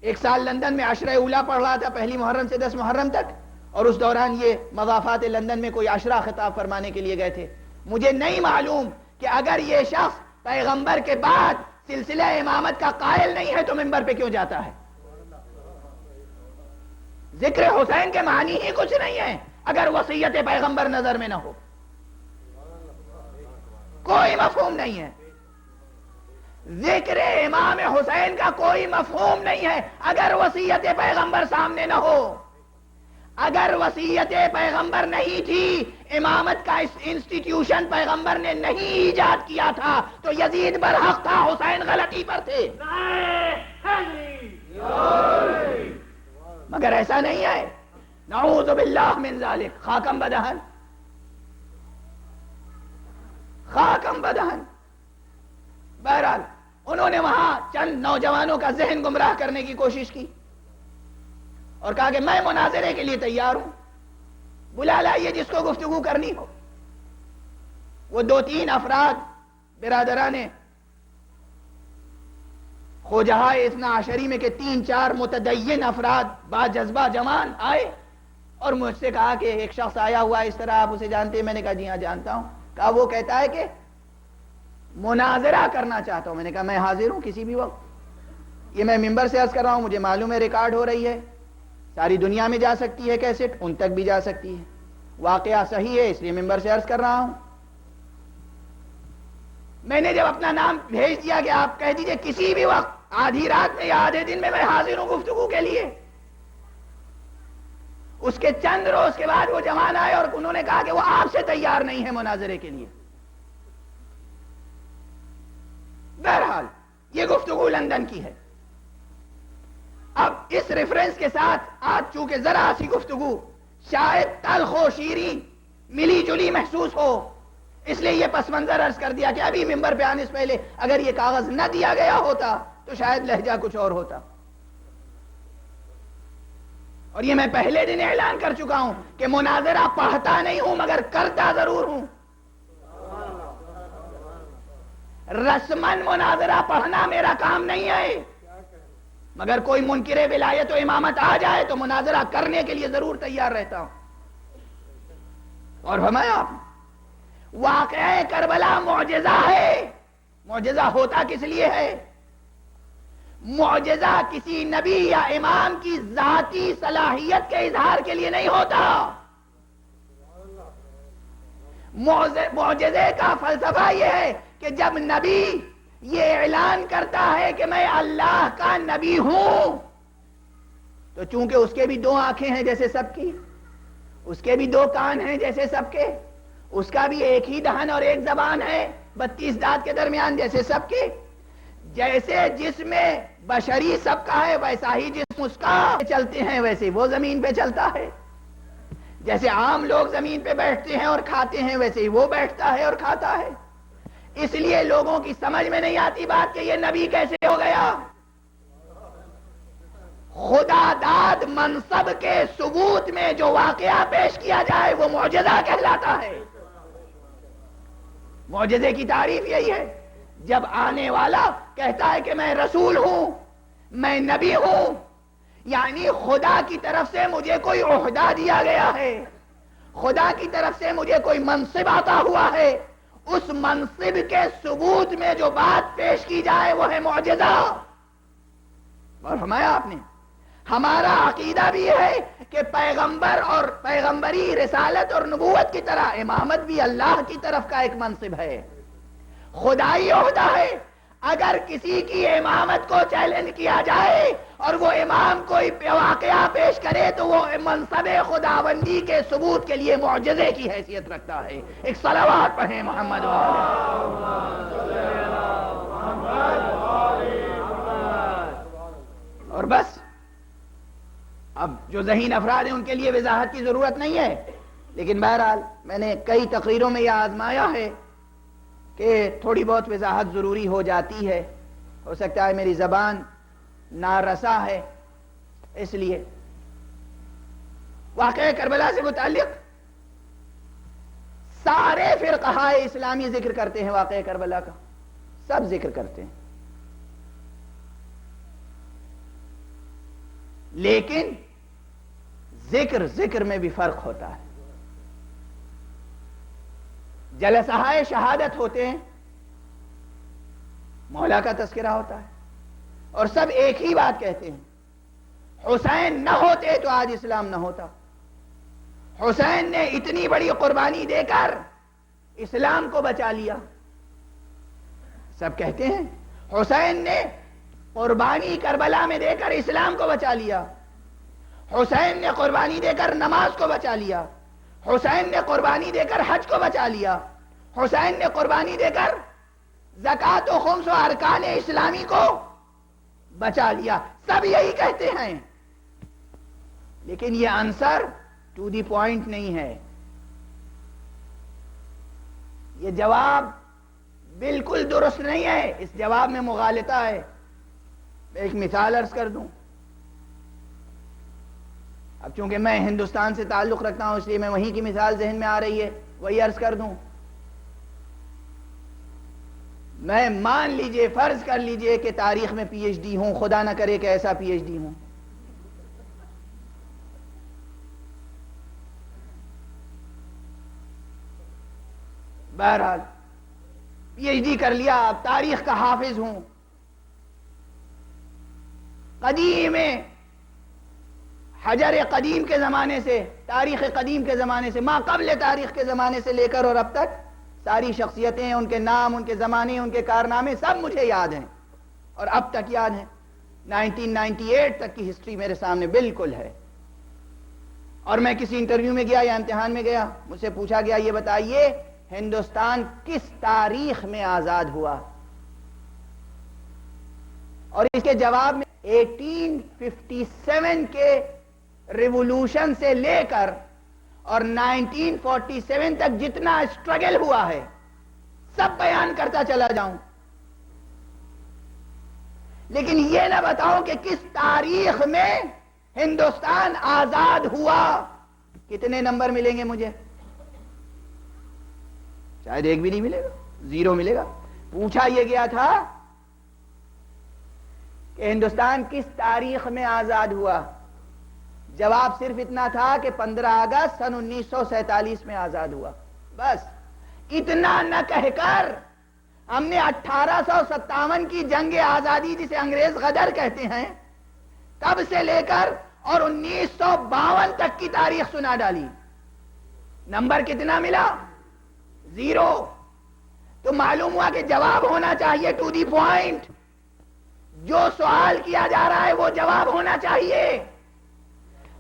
1 سال لندن میں عشرہ اولیٰ پڑھ رہا تھا، 1 محرم سے 10 محرم تک، اور اس دوران یہ مضافات لندن میں کوئی عشرہ خطاب فرمانے کے لیے گئے تھے۔ مجھے نہیں معلوم کہ اگر یہ شخص پیغمبر کے بعد سلسلہ امامت کا قائل نہیں ہے تو منبر پہ کیوں جاتا ہے؟ ذکر حسین کے معنی ہی کچھ نہیں ہے اگر وصیت پیغمبر نظر میں نہ ہو، کوئی مفہوم نہیں ہے۔ ذکر امام حسین کا کوئی مفہوم نہیں ہے اگر وصیت پیغمبر سامنے نہ ہو۔ اگر وصیت پیغمبر نہیں تھی، امامت کا اس انسٹیٹیوشن پیغمبر نے نہیں ایجاد کیا تھا، تو یزید برحق تھا، حسین غلطی پر تھے۔ مگر ایسا نہیں ہے، نعوذ باللہ من ذالک، خاکم بدہن، خاکم بدہن۔ بہرحال انہوں نے وہاں چند نوجوانوں کا ذہن گمراہ کرنے کی کوشش کی اور کہا کہ میں مناظرے کے لیے تیار ہوں، بلا لائیے جس کو گفتگو کرنی ہو۔ وہ 2-3 افراد برادران خوجہاء اثنا عشری میں کے 3-4 متدین افراد با جذبہ جوان آئے اور مجھ سے کہا کہ ایک شخص آیا ہوا اس طرح، آپ اسے جانتے ہیں؟ میں نے کہا جی ہاں جانتا ہوں۔ کہا وہ کہتا ہے کہ مناظرہ کرنا چاہتا ہوں۔ میں نے کہا میں حاضر ہوں کسی بھی وقت، یہ میں ممبر سے عرض کر رہا ہوں، مجھے معلوم ہے ریکارڈ ہو رہی ہے، ساری دنیا میں جا سکتی ہے کیسٹ، ان تک بھی جا سکتی ہے، واقعہ صحیح ہے اس لیے ممبر سے عرض کر رہا ہوں۔ میں نے جب اپنا نام بھیج دیا کہ آپ کہہ دیجئے کسی بھی وقت، آدھی رات میں یا آدھے دن میں حاضر ہوں گفتگو کے لیے۔ اس کے چند روز کے بعد وہ جوان آئے اور انہوں نے کہا کہ وہ آپ سے تیار نہیں ہے مناظرے کے لیے۔ بہرحال یہ گفتگو لندن کی ہے۔ اب اس ریفرنس کے ساتھ آج چونکہ ذرا سی گفتگو شاید تلخ و شیریں ملی جلی محسوس ہو، اس لیے یہ پس منظر عرض کر دیا کہ ابھی ممبر پہ آنے سے پہلے اگر یہ کاغذ نہ دیا گیا ہوتا تو شاید لہجہ کچھ اور ہوتا۔ اور یہ میں پہلے دن اعلان کر چکا ہوں کہ مناظرہ پڑھتا نہیں ہوں مگر کرتا ضرور ہوں۔ رسماً مناظرہ پڑھنا میرا کام نہیں ہے، مگر کوئی منکر ولایت و امامت آ جائے تو مناظرہ کرنے کے لیے ضرور تیار رہتا ہوں۔ اور فرمایا واقعہ کربلا معجزہ ہے۔ معجزہ ہوتا کس لیے ہے؟ معجزہ کسی نبی یا امام کی ذاتی صلاحیت کے اظہار کے لیے نہیں ہوتا۔ معجزے کا فلسفہ یہ ہے کہ جب نبی یہ اعلان کرتا ہے کہ میں اللہ کا نبی ہوں، تو چونکہ اس کے بھی 2 آنکھیں ہیں جیسے سب کی، اس کے بھی 2 کان ہیں جیسے سب کے، اس کا بھی ایک ہی دہن اور ایک زبان ہے 32 دانت کے درمیان جیسے سب کے، جیسے جسم بشری سب کا ہے ویسا ہی جسم اس کا چلتے ہیں ویسے وہ زمین پہ چلتا ہے، جیسے عام لوگ زمین پہ بیٹھتے ہیں اور کھاتے ہیں ویسے ہی وہ بیٹھتا ہے اور کھاتا ہے. اس لیے لوگوں کی سمجھ میں نہیں آتی بات کہ یہ نبی کیسے ہو گیا. خدا داد منصب کے ثبوت میں جو واقعہ پیش کیا جائے وہ معجزہ کہلاتا ہے. معجزے کی تعریف یہی ہے جب آنے والا کہتا ہے کہ میں رسول ہوں، میں نبی ہوں، یعنی خدا کی طرف سے مجھے کوئی عہدہ دیا گیا ہے، خدا کی طرف سے مجھے کوئی منصب آتا ہوا ہے. اس منصب کے ثبوت میں جو بات پیش کی جائے وہ ہے معجزہ. اور فرمایا آپ نے ہمارا عقیدہ بھی ہے کہ پیغمبر اور پیغمبری رسالت اور نبوت کی طرح امامت بھی اللہ کی طرف کا ایک منصب ہے، خدائی عہدہ ہے. اگر کسی کی امامت کو چیلنج کیا جائے اور وہ امام کوئی واقعہ پیش کرے تو وہ منصب خداوندی کے ثبوت کے لیے معجزے کی حیثیت رکھتا ہے. ایک صلوات پڑھیں محمد اور بس. اب جو ذہین افراد ہیں ان کے لیے وضاحت کی ضرورت نہیں ہے، لیکن بہرحال میں نے کئی تقریروں میں یہ آزمایا ہے کہ تھوڑی بہت وضاحت ضروری ہو جاتی ہے. ہو سکتا ہے میری زبان نارسا ہے. اس لیے واقعہ کربلا سے متعلق سارے فرقہ اسلامی ذکر کرتے ہیں، واقعہ کربلا کا سب ذکر کرتے ہیں، لیکن ذکر میں بھی فرق ہوتا ہے. جلسہ شہادت ہوتے ہیں، مولا کا تذکرہ ہوتا ہے اور سب ایک ہی بات کہتے ہیں، حسین نہ ہوتے تو آج اسلام نہ ہوتا. حسین نے اتنی بڑی قربانی دے کر اسلام کو بچا لیا. سب کہتے ہیں حسین نے قربانی کربلا میں دے کر اسلام کو بچا لیا، حسین نے قربانی دے کر نماز کو بچا لیا، حسین نے قربانی دے کر حج کو بچا لیا، حسین نے قربانی دے کر زکوٰۃ و خمس و ارکان اسلامی کو بچا لیا. سب یہی کہتے ہیں، لیکن یہ آنسر ٹو دی پوائنٹ نہیں ہے. یہ جواب بالکل درست نہیں ہے، اس جواب میں مغالطہ ہے. میں ایک مثال عرض کر دوں. اب چونکہ میں ہندوستان سے تعلق رکھتا ہوں اس لیے میں وہیں کی مثال ذہن میں آ رہی ہے، وہی عرض کر دوں. میں مان لیجئے، فرض کر لیجئے کہ تاریخ میں پی ایچ ڈی ہوں، خدا نہ کرے کہ ایسا پی ایچ ڈی ہوں. بہرحال پی ایچ ڈی کر لیا، اب تاریخ کا حافظ ہوں. قدیم حجر قدیم کے زمانے سے، تاریخ قدیم کے زمانے سے، ما قبل تاریخ کے زمانے سے لے کر اور اب تک ساری شخصیتیں، ان کے نام، ان کے زمانے، ان کے کارنامے سب مجھے یاد ہیں اور اب تک یاد ہیں. 1998 تک کی ہسٹری میرے سامنے بالکل ہے. اور میں کسی انٹرویو میں گیا یا امتحان میں گیا، مجھ سے پوچھا گیا یہ بتائیے ہندوستان کس تاریخ میں آزاد ہوا، اور اس کے جواب میں 1857 کے ریولوشن سے لے کر اور 1947 تک جتنا اسٹرگل ہوا ہے سب بیان کرتا چلا جاؤں، لیکن یہ نہ بتاؤں کہ کس تاریخ میں ہندوستان آزاد ہوا. کتنے نمبر ملیں گے مجھے؟ شاید ایک بھی نہیں ملے گا، 0 ملے گا. پوچھا یہ گیا تھا کہ ہندوستان کس تاریخ میں آزاد ہوا، جواب صرف اتنا تھا کہ 15 اگست سن 1947 میں آزاد ہوا. بس اتنا نہ کہہ کر ہم نے 1857 کی جنگ آزادی جسے انگریز غدر کہتے ہیں تب سے لے کر اور 1952 تک کی تاریخ سنا ڈالی. نمبر کتنا ملا؟ 0. تو معلوم ہوا کہ جواب ہونا چاہیے ٹو دی پوائنٹ. جو سوال کیا جا رہا ہے وہ جواب ہونا چاہیے.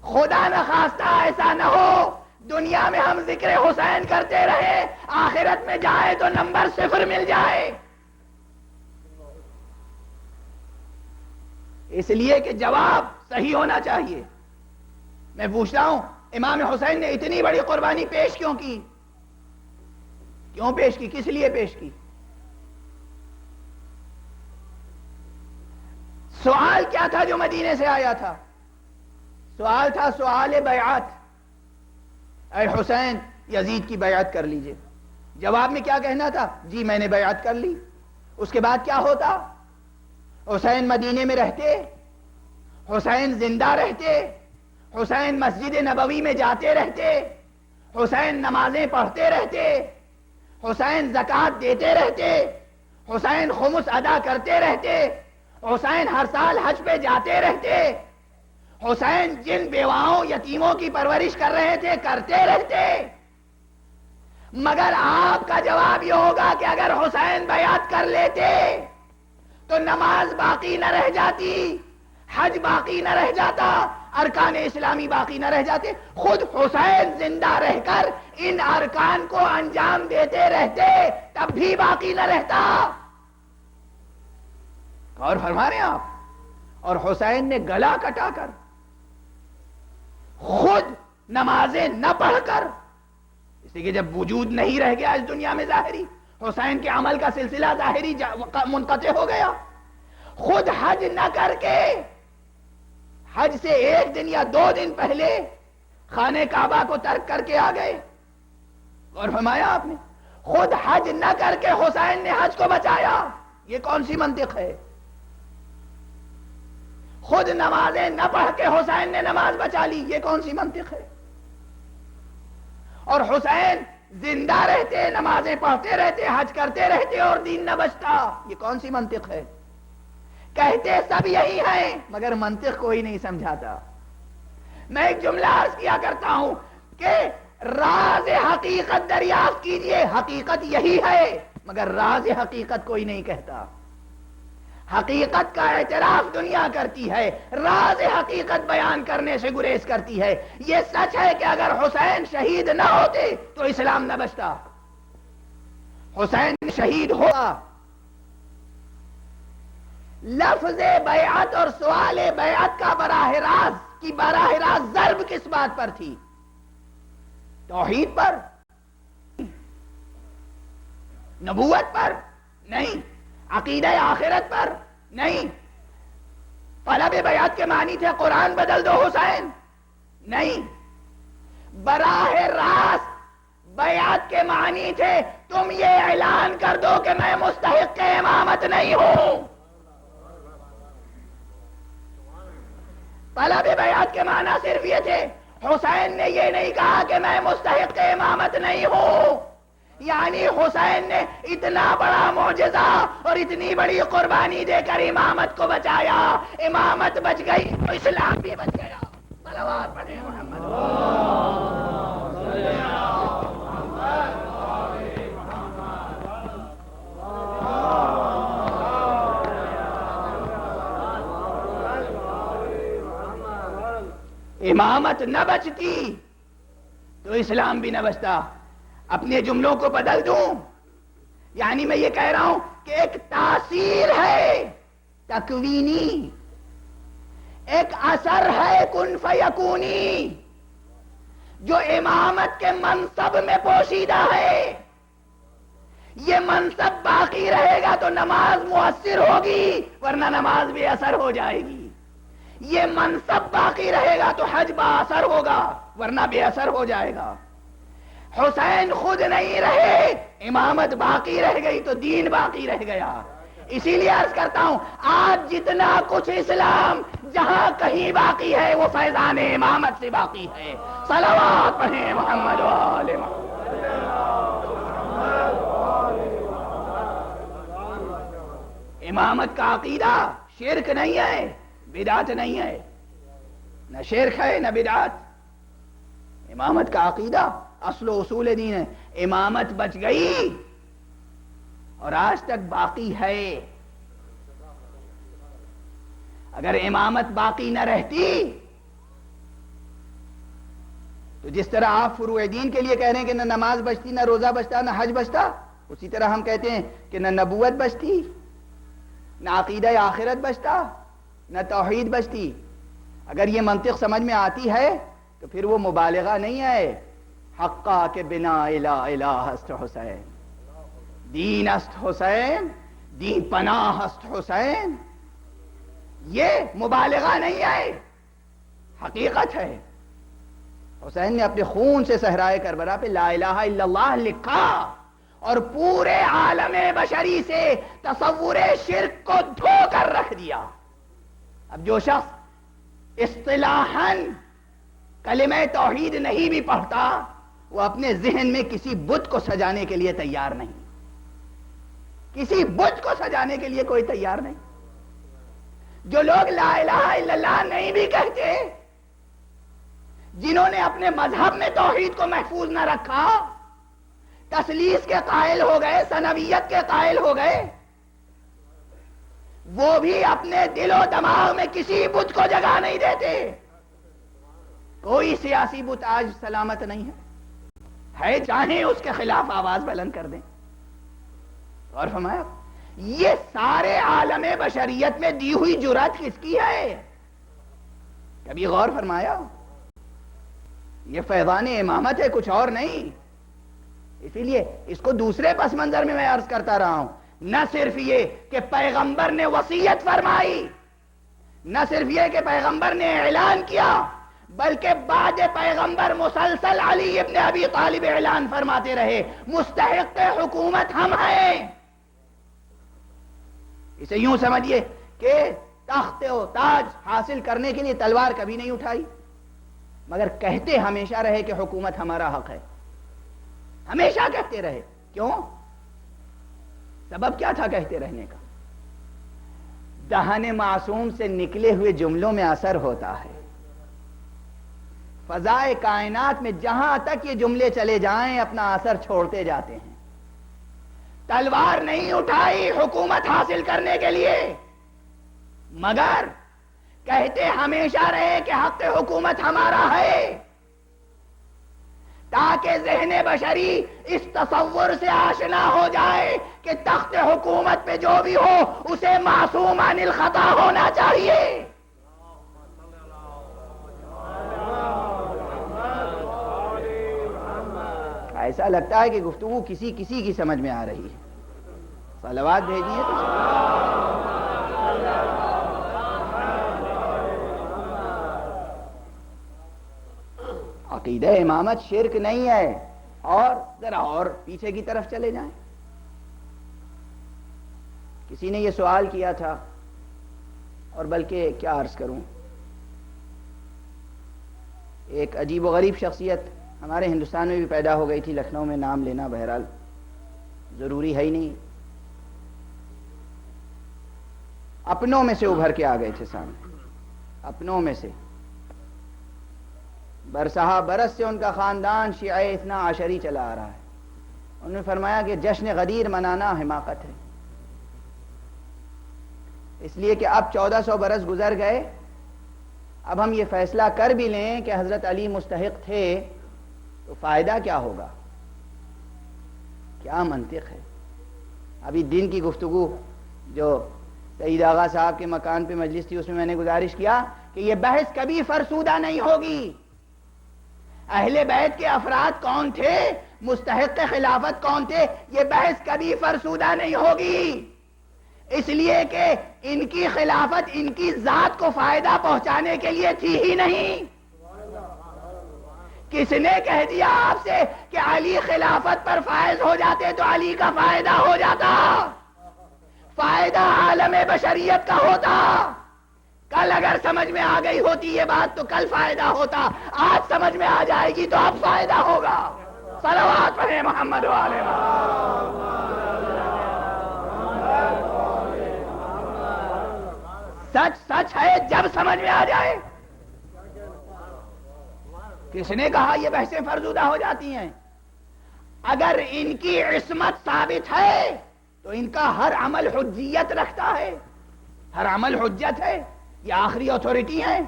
خدا نہ خواستہ ایسا نہ ہو دنیا میں ہم ذکر حسین کرتے رہے، آخرت میں جائے تو نمبر 0 مل جائے. اس لیے کہ جواب صحیح ہونا چاہیے. میں پوچھتا ہوں امام حسین نے اتنی بڑی قربانی پیش کیوں کی؟ کیوں پیش کی؟ کس لیے پیش کی؟ سوال کیا تھا جو مدینے سے آیا تھا؟ سوال تھا سوال بیعت، اے حسین یزید کی بیعت کر لیجئے۔ جواب میں کیا کہنا تھا؟ جی میں نے بیعت کر لی۔ اس کے بعد کیا ہوتا؟ حسین مدینے میں رہتے، حسین زندہ رہتے، حسین مسجد نبوی میں جاتے رہتے، حسین نمازیں پڑھتے رہتے، حسین زکوٰۃ دیتے رہتے، حسین خمس ادا کرتے رہتے، حسین ہر سال حج پہ جاتے رہتے، حسین جن بیواؤں یتیموں کی پرورش کر رہے تھے کرتے رہتے۔ مگر آپ کا جواب یہ ہوگا کہ اگر حسین بیعت کر لیتے تو نماز باقی نہ رہ جاتی، حج باقی نہ رہ جاتا، ارکان اسلامی باقی نہ رہ جاتے، خود حسین زندہ رہ کر ان ارکان کو انجام دیتے رہتے تب بھی باقی نہ رہتا۔ اور فرما رہے ہیں آپ، اور حسین نے گلا کٹا کر خود نمازیں نہ پڑھ کر، اس لیے کہ جب وجود نہیں رہ گیا اس دنیا میں ظاہری، حسین کے عمل کا سلسلہ ظاہری منقطع ہو گیا، خود حج نہ کر کے حج سے 1 دن یا 2 دن پہلے خانہ کعبہ کو ترک کر کے آ گئے۔ اور فرمایا آپ نے خود حج نہ کر کے حسین نے حج کو بچایا، یہ کون سی منطق ہے؟ خود نمازیں نہ پڑھ کے حسین نے نماز بچا لی، یہ کون سی منطق ہے؟ اور حسین زندہ رہتے، نمازیں پڑھتے رہتے، حج کرتے رہتے اور دین نہ بچتا، یہ کون سی منطق ہے؟ کہتے سب یہی ہیں مگر منطق کوئی نہیں سمجھاتا۔ میں ایک جملہ عرض کیا کرتا ہوں کہ راز حقیقت دریافت کیجئے، حقیقت یہی ہے مگر راز حقیقت کوئی نہیں کہتا۔ حقیقت کا اعتراف دنیا کرتی ہے، راز حقیقت بیان کرنے سے گریز کرتی ہے۔ یہ سچ ہے کہ اگر حسین شہید نہ ہوتے تو اسلام نہ بچتا، حسین شہید ہوا۔ لفظ بیعت اور سوال بیعت کا براہ راست ضرب کس بات پر تھی؟ توحید پر؟ نبوت پر؟ نہیں۔ عقیدہ آخرت پر؟ نہیں۔ طلب بیعت کے معنی تھے قرآن بدل دو حسین؟ نہیں۔ براہ راست بیعت کے معنی تھے تم یہ اعلان کر دو کہ میں مستحق امامت نہیں ہوں۔ طلب بیعت کے معنی صرف یہ تھے، حسین نے یہ نہیں کہا کہ میں مستحق امامت نہیں ہوں، یعنی حسین نے اتنا بڑا معجزہ اور اتنی بڑی قربانی دے کر امامت کو بچایا، امامت بچ گئی تو اسلام بھی بچ گیا۔ صلوات پڑھیں محمد۔ امامت نہ بچتی تو اسلام بھی نہ بچتا۔ اپنے جملوں کو بدل دوں، یعنی میں یہ کہہ رہا ہوں کہ ایک تاثیر ہے تکوینی، ایک اثر ہے کن فیکونی جو امامت کے منصب میں پوشیدہ ہے۔ یہ منصب باقی رہے گا تو نماز مؤثر ہوگی ورنہ نماز بے اثر ہو جائے گی۔ یہ منصب باقی رہے گا تو حج با اثر ہوگا ورنہ بے اثر ہو جائے گا۔ حسین خود نہیں رہے، امامت باقی رہ گئی تو دین باقی رہ گیا۔ اسی لیے عرض کرتا ہوں آج جتنا کچھ اسلام جہاں کہیں باقی ہے وہ فیضان امامت سے باقی ہے۔ صلوات پڑھیں محمد و آل محمد۔ امامت کا عقیدہ شرک نہیں ہے، بدعت نہیں ہے، نہ شرک ہے نہ بدعت۔ امامت کا عقیدہ اصل و اصول دین ہے۔ امامت بچ گئی اور آج تک باقی ہے۔ اگر امامت باقی نہ رہتی تو جس طرح آپ فروع دین کے لیے کہہ رہے ہیں کہ نہ نماز بچتی، نہ روزہ بچتا، نہ حج بچتا، اسی طرح ہم کہتے ہیں کہ نہ نبوت بچتی، نہ عقیدہ آخرت بچتا، نہ توحید بچتی۔ اگر یہ منطق سمجھ میں آتی ہے تو پھر وہ مبالغہ نہیں ہے. حقا کے بنا الہ الہ است حسین، دین است حسین، دین پناہ است حسین. یہ مبالغہ نہیں ہے، حقیقت ہے. حسین نے اپنے خون سے صحرائے کربلا پہ لا الہ الا اللہ لکھا اور پورے عالم بشری سے تصور شرک کو دھو کر رکھ دیا. اب جو شخص اصطلاحاً کلمہ توحید نہیں بھی پڑھتا، وہ اپنے ذہن میں کسی بت کو سجانے کے لیے تیار نہیں، کسی بت کو سجانے کے لیے کوئی تیار نہیں. جو لوگ لا الہ الا اللہ نہیں بھی کہتے، جنہوں نے اپنے مذہب میں توحید کو محفوظ نہ رکھا، تثلیث کے قائل ہو گئے، ثنویت کے قائل ہو گئے، وہ بھی اپنے دل و دماغ میں کسی بت کو جگہ نہیں دیتے. کوئی سیاسی بت آج سلامت نہیں ہے چاہے اس کے خلاف آواز بلند کر دیں. اور فرمایا یہ سارے عالم بشریت میں دی ہوئی جرات کس کی ہے؟ کبھی غور فرمایا؟ یہ فیضان امامت ہے، کچھ اور نہیں. اسی لیے اس کو دوسرے پس منظر میں عرض کرتا رہا ہوں. نہ صرف یہ کہ پیغمبر نے وصیت فرمائی، نہ صرف یہ کہ پیغمبر نے اعلان کیا، بلکہ بعد پیغمبر مسلسل علی ابن ابی طالب اعلان فرماتے رہے مستحق حکومت ہم ہیں. اسے یوں سمجھیے کہ تخت و تاج حاصل کرنے کے لیے تلوار کبھی نہیں اٹھائی، مگر کہتے ہمیشہ رہے کہ حکومت ہمارا حق ہے. ہمیشہ کہتے رہے. کیوں؟ سبب کیا تھا کہتے رہنے کا؟ دہن معصوم سے نکلے ہوئے جملوں میں اثر ہوتا ہے. فضائے کائنات میں جہاں تک یہ جملے چلے جائیں اپنا اثر چھوڑتے جاتے ہیں. تلوار نہیں اٹھائی حکومت حاصل کرنے کے لیے، مگر کہتے ہمیشہ رہے کہ حق حکومت ہمارا ہے، تاکہ ذہن بشری اس تصور سے آشنا ہو جائے کہ تخت حکومت پہ جو بھی ہو اسے معصوم عن الخطا ہونا چاہیے. ایسا لگتا ہے کہ گفتگو کسی کی سمجھ میں آ رہی ہے. صلوات بھیجیے تو. عقیدہ امامت شرک نہیں ہے. اور ذرا اور پیچھے کی طرف چلے جائیں. کسی نے یہ سوال کیا تھا، اور بلکہ کیا عرض کروں، ایک عجیب و غریب شخصیت ہمارے ہندوستان میں بھی پیدا ہو گئی تھی، لکھنؤ میں، نام لینا بہرحال ضروری ہے ہی نہیں. اپنوں میں سے ابھر کے آ گئے تھے سامنے، اپنوں میں سے. برسہا برس سے ان کا خاندان شیعہ اثنا عشری چلا آ رہا ہے. انہوں نے فرمایا کہ جشن غدیر منانا حماقت ہے، اس لیے کہ اب 1400 برس گزر گئے، اب ہم یہ فیصلہ کر بھی لیں کہ حضرت علی مستحق تھے تو فائدہ کیا ہوگا؟ کیا منطق ہے؟ ابھی دن کی گفتگو جو سعید آغا صاحب کے مکان پہ مجلس تھی، اس میں نے گزارش کیا کہ یہ بحث کبھی فرسودہ نہیں ہوگی. اہل بیت کے افراد کون تھے، مستحق خلافت کون تھے، یہ بحث کبھی فرسودہ نہیں ہوگی. اس لیے کہ ان کی خلافت ان کی ذات کو فائدہ پہنچانے کے لیے تھی ہی نہیں. کس نے کہہ دیا آپ سے کہ علی خلافت پر فائز ہو جاتے تو علی کا فائدہ ہو جاتا؟ فائدہ عالم بشریت کا ہوتا. کل اگر سمجھ میں آ گئی ہوتی یہ بات تو کل فائدہ ہوتا، آج سمجھ میں آ جائے گی تو اب فائدہ ہوگا. صلوات پڑھیں محمد و آل محمد. سچ سچ ہے جب سمجھ میں آ جائے. کس نے کہا یہ بحثیں فرزودہ ہو جاتی ہیں؟ اگر ان کی عصمت ثابت ہے تو ان کا ہر عمل حجیت رکھتا ہے، ہر عمل حجت ہے. یہ آخری اتھارٹی ہیں،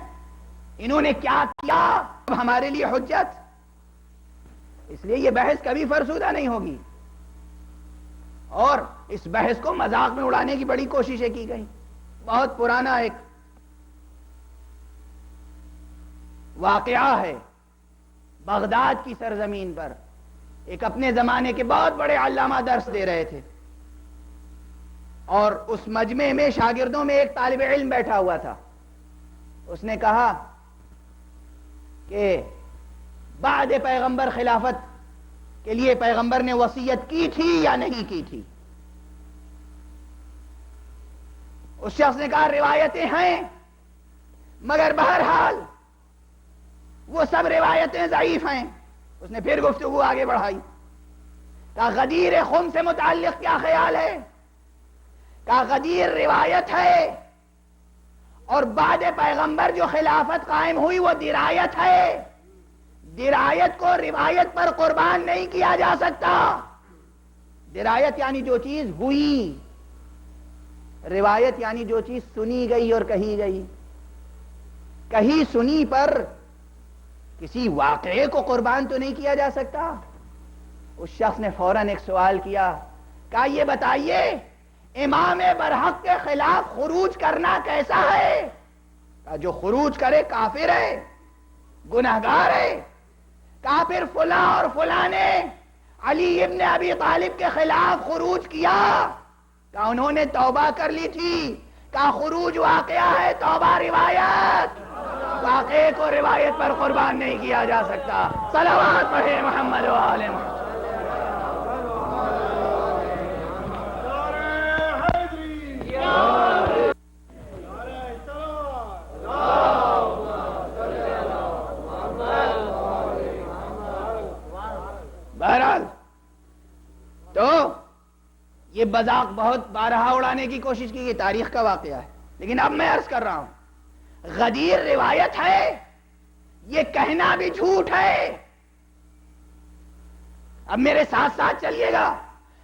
انہوں نے کیا کیا ہمارے لیے حجت. اس لیے یہ بحث کبھی فرسودہ نہیں ہوگی. اور اس بحث کو مذاق میں اڑانے کی بڑی کوششیں کی گئی. بہت پرانا ایک واقعہ ہے بغداد کی سرزمین پر ایک اپنے زمانے کے بہت بڑے علامہ درس دے رہے تھے، اور اس مجمع میں شاگردوں میں ایک طالب علم بیٹھا ہوا تھا. اس نے کہا کہ بعد پیغمبر خلافت کے لیے پیغمبر نے وصیت کی تھی یا نہیں کی تھی؟ اس شخص نے کہا روایتیں ہیں، مگر بہرحال وہ سب روایتیں ضعیف ہیں. اس نے پھر گفتگو آگے بڑھائی. کہا غدیر خم سے متعلق کیا خیال ہے؟ کہا غدیر روایت ہے، اور بعد پیغمبر جو خلافت قائم ہوئی وہ درایت ہے. درایت کو روایت پر قربان نہیں کیا جا سکتا. درایت یعنی جو چیز ہوئی، روایت یعنی جو چیز سنی گئی اور کہی گئی. کہیں سنی پر کسی واقعے کو قربان تو نہیں کیا جا سکتا. اس شخص نے فوراً ایک سوال کیا، کہا یہ بتائیے امام برحق کے خلاف خروج کرنا کیسا ہے؟ کہا جو خروج کرے کافر ہے، گنہگار ہے. کہا پھر فلاں اور فلاں نے علی ابن ابی طالب کے خلاف خروج کیا، کہا انہوں نے توبہ کر لی تھی. کہا خروج واقعہ ہے، توبہ روایت. واقعے کو روایت پر قربان نہیں کیا جا سکتا. صلوات پڑھے محمد و آل محمد. بہرحال تو یہ مذاق بہت بارہا اڑانے کی کوشش کی، یہ تاریخ کا واقعہ ہے. لیکن اب میں عرض کر رہا ہوں غدیر روایت ہے، یہ کہنا بھی جھوٹ ہے. اب میرے ساتھ ساتھ چلیے گا.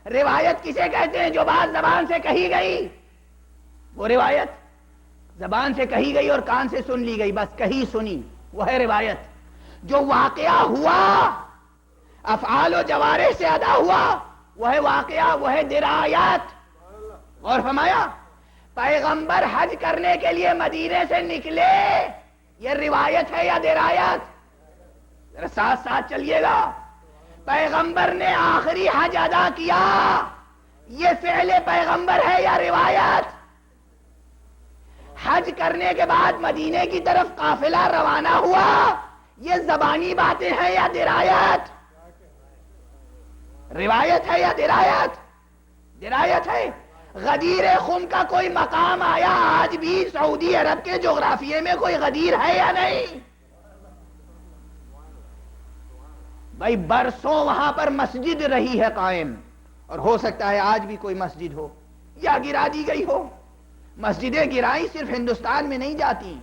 روایت کسے کہتے ہیں؟ جو بات زبان سے کہی گئی، وہ روایت زبان سے کہی گئی اور کان سے سن لی گئی، بس کہی سنی، وہ ہے روایت. جو واقعہ ہوا، افعال و جوارح سے ادا ہوا، وہ ہے واقعہ، وہ ہے درایت. اور فرمایا پیغمبر حج کرنے کے لیے مدینے سے نکلے، یہ روایت ہے یا درایت؟ ذرا ساتھ ساتھ چلیے گا. پیغمبر نے آخری حج ادا کیا، یہ فعل پیغمبر ہے یا روایت؟ حج کرنے کے بعد مدینے کی طرف قافلہ روانہ ہوا، یہ زبانی باتیں ہیں یا درایت؟ روایت ہے یا درایت؟ درایت ہے. غدیر خم کا کوئی مقام آیا؟ آج بھی سعودی عرب کے جغرافیے میں کوئی غدیر ہے یا نہیں؟ بھائی برسوں وہاں پر مسجد رہی ہے قائم، اور ہو سکتا ہے آج بھی کوئی مسجد ہو یا گرا دی گئی ہو. مسجدیں گرائی صرف ہندوستان میں نہیں جاتی.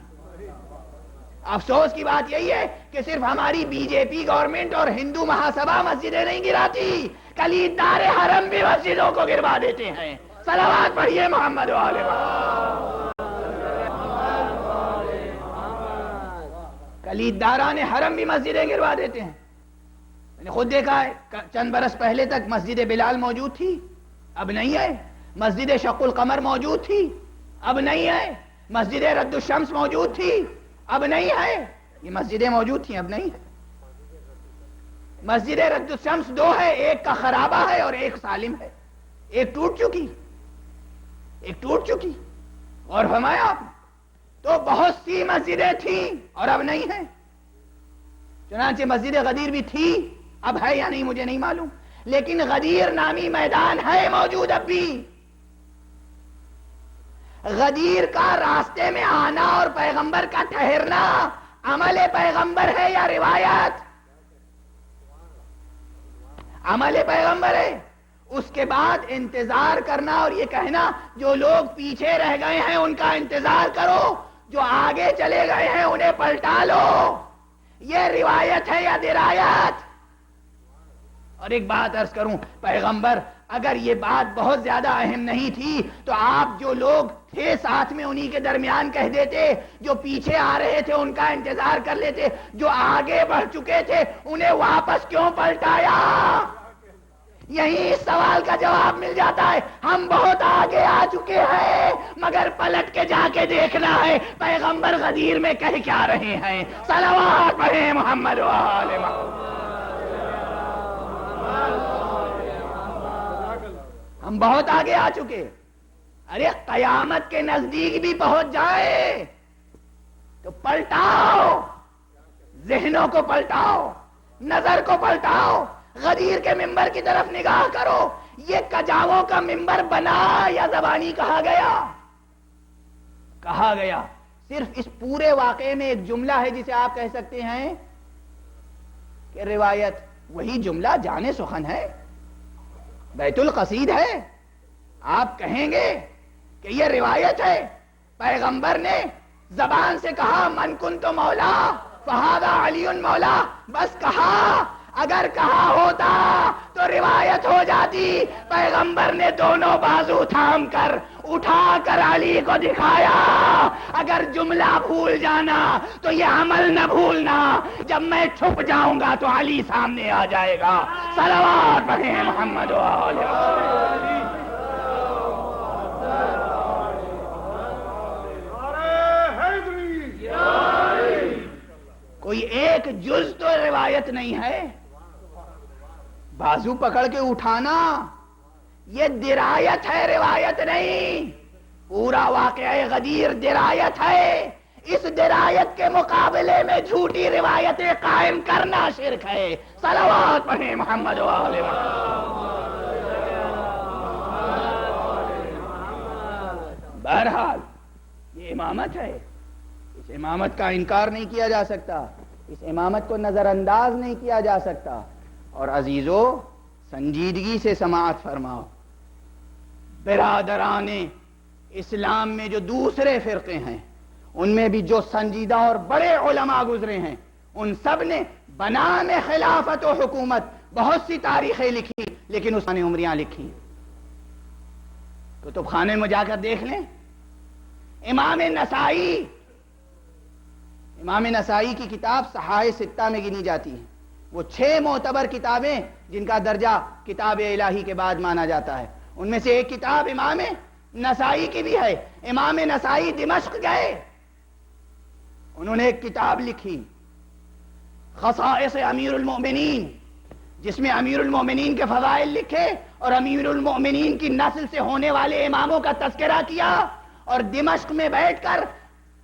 افسوس کی بات یہی ہے کہ صرف ہماری بی جے پی گورنمنٹ اور ہندو مہاسبھا مسجدیں نہیں گراتی، کلیدار حرم بھی مسجدوں کو گروا دیتے ہیں. صلوات پڑھیے محمد و آل محمد. کلیداران حرم بھی مسجدیں گروا دیتے ہیں. میں نے خود دیکھا ہے، چند برس پہلے تک مسجد بلال موجود تھی، اب نہیں ہے. مسجد شق القمر موجود تھی، اب نہیں ہے. مسجد رد الشمس موجود تھی، اب نہیں ہے. یہ مسجدیں موجود تھیں، اب نہیں ہے. مسجد رد الشمس دو ہے، ایک کا خرابہ ہے اور ایک سالم ہے. ایک ٹوٹ چکی، ایک ٹوٹ چکی. اور فرمایا آپ نے تو بہت سی مسجدیں تھیں اور اب نہیں ہیں. چنانچہ مسجد غدیر بھی تھی، اب ہے یا نہیں مجھے نہیں معلوم، لیکن غدیر نامی میدان ہے موجود اب بھی. غدیر کا راستے میں آنا اور پیغمبر کا ٹھہرنا عمل پیغمبر ہے یا روایت؟ عمل پیغمبر ہے. اس کے بعد انتظار کرنا اور یہ کہنا جو لوگ پیچھے رہ گئے ہیں ان کا انتظار کرو، جو آگے چلے گئے ہیں انہیں پلٹا لو، یہ روایت ہے یا درایت؟ اور ایک بات عرض کروں، پیغمبر اگر یہ بات بہت زیادہ اہم نہیں تھی تو آپ جو لوگ تھے ساتھ میں انہی کے درمیان کہہ دیتے، جو پیچھے آ رہے تھے ان کا انتظار کر لیتے، جو آگے بڑھ چکے تھے انہیں واپس کیوں پلٹایا؟ یہی اس سوال کا جواب مل جاتا ہے. ہم بہت آگے آ چکے ہیں مگر پلٹ کے جا کے دیکھنا ہے پیغمبر غدیر میں کہہ کیا رہے ہیں. صلوات پڑھیں محمد و آل محمد. ہم بہت آگے آ چکے. ارے قیامت کے نزدیک بھی پہنچ جائے تو پلٹاؤ، ذہنوں کو پلٹاؤ، نظر کو پلٹاؤ. غدیر کے ممبر کی طرف نگاہ کرو. یہ کجاووں کا ممبر بنا یا زبانی کہا گیا؟ کہا گیا. صرف اس پورے واقعے میں ایک جملہ ہے جسے آپ کہہ سکتے ہیں کہ روایت. وہی جملہ جانے سخن ہے، بیت القصید ہے. آپ کہیں گے کہ یہ روایت ہے. پیغمبر نے زبان سے کہا من کنت مولا فہذا علی مولا، بس کہا. اگر کہا ہوتا تو روایت ہو جاتی. پیغمبر نے دونوں بازو تھام کر اٹھا کر علی کو دکھایا. اگر جملہ بھول جانا تو یہ عمل نہ بھولنا. جب میں چھپ جاؤں گا تو علی سامنے آ جائے گا. صلوات پڑھیں محمد و آل محمد. کوئی ایک جز تو روایت نہیں ہے. بازو پکڑ کے اٹھانا یہ درایت ہے، روایت نہیں. پورا واقعہ غدیر درایت ہے. اس درایت کے مقابلے میں جھوٹی روایتیں قائم کرنا شرک ہے. صلوات پڑھیں محمد و آل محمد. بہرحال یہ امامت ہے. اس امامت کا انکار نہیں کیا جا سکتا، اس امامت کو نظر انداز نہیں کیا جا سکتا. اور عزیزو سنجیدگی سے سماعت فرماؤ. برادران اسلام میں جو دوسرے فرقے ہیں ان میں بھی جو سنجیدہ اور بڑے علماء گزرے ہیں ان سب نے بنام خلافت و حکومت بہت سی تاریخیں لکھی، لیکن اس نے عمریاں لکھی. کتب خانے میں جا کر دیکھ لیں. امام نسائی کی کتاب صحائح ستہ میں گنی جاتی ہے. وہ 6 معتبر کتابیں جن کا درجہ کتاب الہی کے بعد مانا جاتا ہے، ان میں سے ایک کتاب امام نسائی کی بھی ہے. امام نسائی دمشق گئے، انہوں نے ایک کتاب لکھی خصائص امیر المؤمنین، جس میں امیر المؤمنین کے فضائل لکھے اور امیر المؤمنین کی نسل سے ہونے والے اماموں کا تذکرہ کیا. اور دمشق میں بیٹھ کر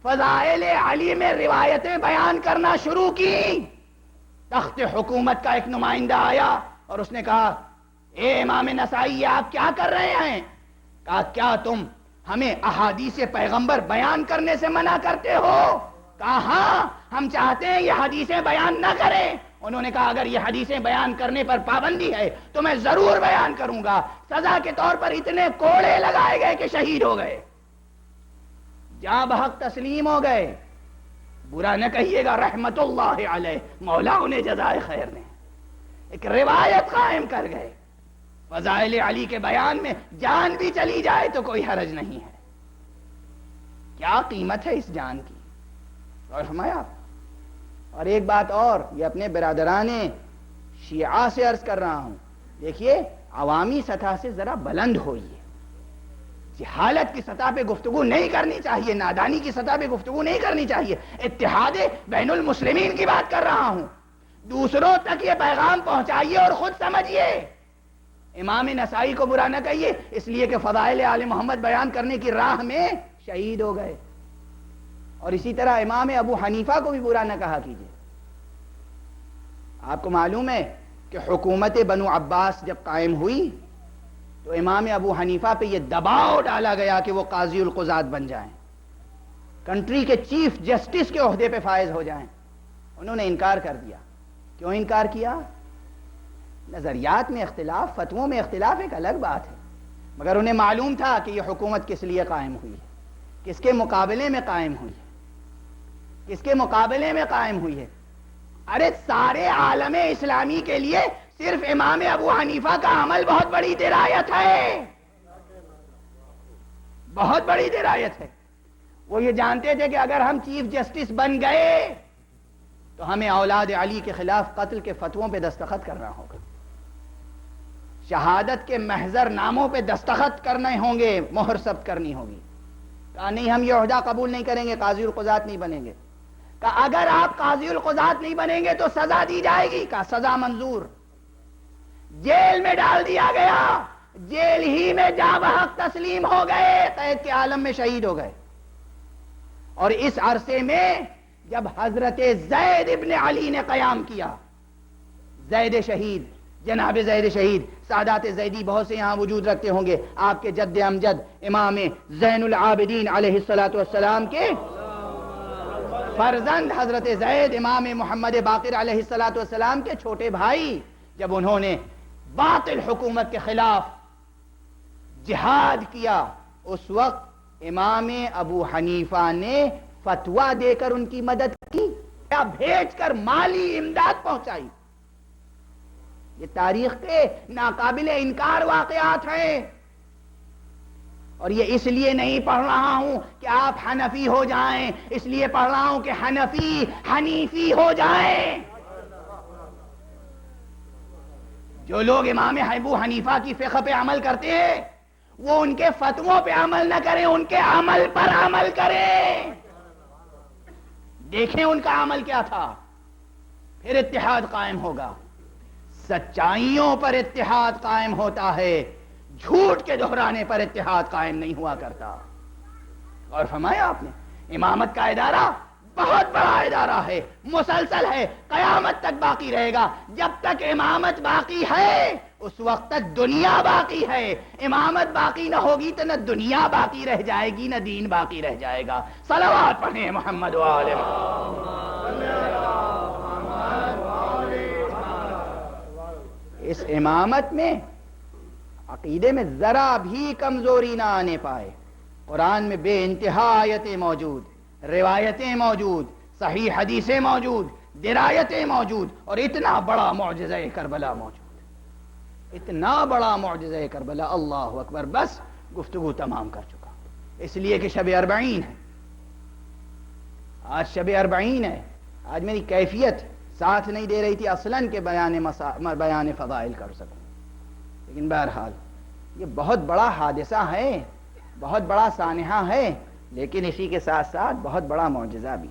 فضائل علی میں روایتیں بیان کرنا شروع کی. تخت حکومت کا ایک نمائندہ آیا اور اس نے کہا اے امام نسائی آپ کیا کر رہے ہیں؟ کہا کیا تم ہمیں احادیث پیغمبر بیان کرنے سے منع کرتے ہو؟ کہا ہاں ہم چاہتے ہیں یہ حدیثیں بیان نہ کریں. انہوں نے کہا اگر یہ حدیثیں بیان کرنے پر پابندی ہے تو میں ضرور بیان کروں گا. سزا کے طور پر اتنے کوڑے لگائے گئے کہ شہید ہو گئے، جاں بحق تسلیم ہو گئے. برا نہ کہیے گا، رحمت اللہ علیہ، مولا انہیں جزائے خیر نے. ایک روایت قائم کر گئے. فضائل علی کے بیان میں جان بھی چلی جائے تو کوئی حرج نہیں ہے. کیا قیمت ہے اس جان کی؟ اور فرمایا. اور ایک بات اور، یہ اپنے برادران شیعہ سے عرض کر رہا ہوں، دیکھیے عوامی سطح سے ذرا بلند ہوئیے. جہالت کی سطح پہ گفتگو نہیں کرنی چاہیے، نادانی کی سطح پہ گفتگو نہیں کرنی چاہیے. اتحاد بین المسلمین کی بات کر رہا ہوں. دوسروں تک یہ پیغام پہنچائیے اور خود سمجھیے. امام نسائی کو برا نہ کہیے اس لیے کہ فضائل آل محمد بیان کرنے کی راہ میں شہید ہو گئے. اور اسی طرح امام ابو حنیفہ کو بھی برا نہ کہا کیجیے. آپ کو معلوم ہے کہ حکومت بنو عباس جب قائم ہوئی تو امام ابو حنیفہ پہ یہ دباؤ ڈالا گیا کہ وہ قاضی القضات بن جائیں، کنٹری کے چیف جسٹس کے عہدے پہ فائز ہو جائیں. انہوں نے انکار کر دیا. کیوں انکار کیا؟ نظریات میں اختلاف، فتووں میں اختلاف ایک الگ بات ہے، مگر انہیں معلوم تھا کہ یہ حکومت کس لیے قائم ہوئی ہے، کس کے مقابلے میں قائم ہوئی ہے، کس کے مقابلے میں قائم ہوئی ہے. ارے سارے عالم اسلامی کے لیے صرف امام ابو حنیفہ کا عمل بہت بڑی درایت ہے، بہت بڑی درایت ہے. وہ یہ جانتے تھے کہ اگر ہم چیف جسٹس بن گئے تو ہمیں اولاد علی کے خلاف قتل کے فتووں پہ دستخط کرنا ہوگا. شہادت کے محضر ناموں پہ دستخط کرنے ہوں گے، مہر ثبت کرنی ہوگی. کہا نہیں ہم یہ عہدہ قبول نہیں کریں گے، قاضی القضات نہیں بنیں گے. کہا اگر آپ قاضی القضات نہیں بنیں گے تو سزا دی جائے گی. کہا سزا منظور. جیل میں ڈال دیا گیا، جیل ہی میں جاں بحق تسلیم ہو گئے، قید کے عالم میں شہید ہو گئے. اور اس عرصے میں جب حضرت زید ابن علی نے قیام کیا، زید شہید، جناب زید شہید، سادات زیدی بہت سے یہاں وجود رکھتے ہوں گے، آپ کے جد امجد امام زین العابدین علیہ السلام کے فرزند حضرت زید امام محمد باقر علیہ السلام کے چھوٹے بھائی، جب انہوں نے باطل حکومت کے خلاف جہاد کیا، اس وقت امام ابو حنیفہ نے فتویٰ دے کر ان کی مدد کی یا بھیج کر مالی امداد پہنچائی. یہ تاریخ کے ناقابل انکار واقعات ہیں. اور یہ اس لیے نہیں پڑھ رہا ہوں کہ آپ حنفی ہو جائیں، اس لیے پڑھ رہا ہوں کہ حنیفی ہو جائیں. جو لوگ امام ابو حنیفہ کی فقہ پہ عمل کرتے ہیں وہ ان کے فتووں پہ عمل نہ کریں، ان کے عمل پر عمل کریں. دیکھیں ان کا عمل کیا تھا، پھر اتحاد قائم ہوگا. سچائیوں پر اتحاد قائم ہوتا ہے، جھوٹ کے دہرانے پر اتحاد قائم نہیں ہوا کرتا. اور فرمایا آپ نے امامت کا ادارہ بہت بڑا ادارہ ہے، مسلسل ہے، قیامت تک باقی رہے گا. جب تک امامت باقی ہے اس وقت تک دنیا باقی ہے. امامت باقی نہ ہوگی تو نہ دنیا باقی رہ جائے گی نہ دین باقی رہ جائے گا. صلوات پڑھیں محمد و آل محمد. اس امامت میں عقیدے میں ذرا بھی کمزوری نہ آنے پائے. قرآن میں بے انتہا آیتیں موجود، روایتیں موجود، صحیح حدیثیں موجود، درایتیں موجود، اور اتنا بڑا معجزہ کربلا موجود. اتنا بڑا معجزہ کربلا. اللہ اکبر. بس گفتگو تمام کر چکا، اس لیے کہ شب اربعین ہے. آج شب اربعین ہے. آج میری کیفیت ساتھ نہیں دے رہی تھی اصلاً کہ بیان فضائل کر سکوں، لیکن بہرحال یہ بہت بڑا حادثہ ہے، بہت بڑا سانحہ ہے، لیکن اسی کے ساتھ ساتھ بہت بڑا معجزہ بھی.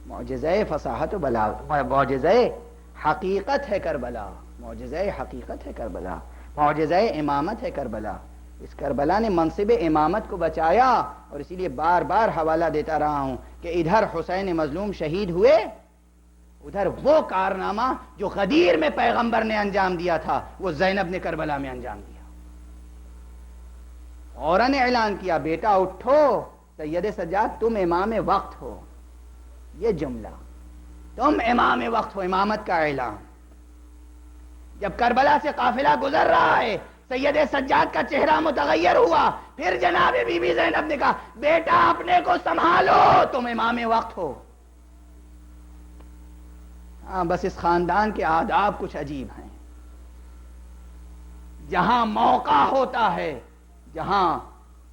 معجزہ فصاحت و بلاغت، معجزہ حقیقت ہے کربلا، معجزہ حقیقت ہے کربلا، معجزہ امامت ہے کربلا. اس کربلا نے منصب امامت کو بچایا، اور اسی لیے بار بار حوالہ دیتا رہا ہوں کہ ادھر حسین مظلوم شہید ہوئے، ادھر وہ کارنامہ جو غدیر میں پیغمبر نے انجام دیا تھا وہ زینب نے کربلا میں انجام دیا. فوراً اعلان کیا بیٹا اٹھو، سید سجاد تم امام وقت ہو. یہ جملہ تم امام وقت ہو، امامت کا اعلان. جب کربلا سے قافلہ گزر رہا ہے سید سجاد کا چہرہ متغیر ہوا، پھر جناب بی بی زینب نے کہا بیٹا اپنے کو سنبھالو، تم امام وقت ہو. ہاں بس اس خاندان کے آداب کچھ عجیب ہیں. جہاں موقع ہوتا ہے، جہاں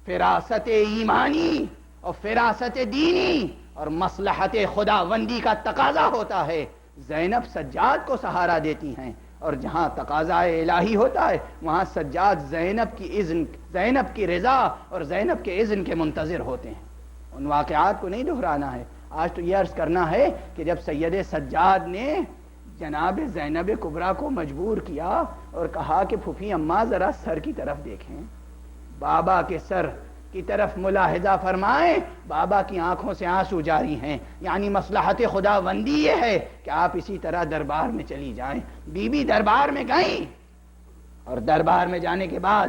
فراست ایمانی اور فراست دینی اور مصلحت خداوندی کا تقاضا ہوتا ہے، زینب سجاد کو سہارا دیتی ہیں، اور جہاں تقاضا الہی ہوتا ہے وہاں سجاد زینب کی رضا اور زینب کے اذن کے منتظر ہوتے ہیں. ان واقعات کو نہیں دہرانا ہے. آج تو یہ عرض کرنا ہے کہ جب سید سجاد نے جناب زینب کبریٰ کو مجبور کیا اور کہا کہ پھوپھی اماں ذرا سر کی طرف دیکھیں، بابا کے سر کی طرف ملاحظہ فرمائیں، بابا کی آنکھوں سے آنسو جاری ہیں، یعنی مصلحت خداوندی یہ ہے کہ آپ اسی طرح دربار میں چلی جائیں. بی بی دربار میں گئیں، اور دربار میں جانے کے بعد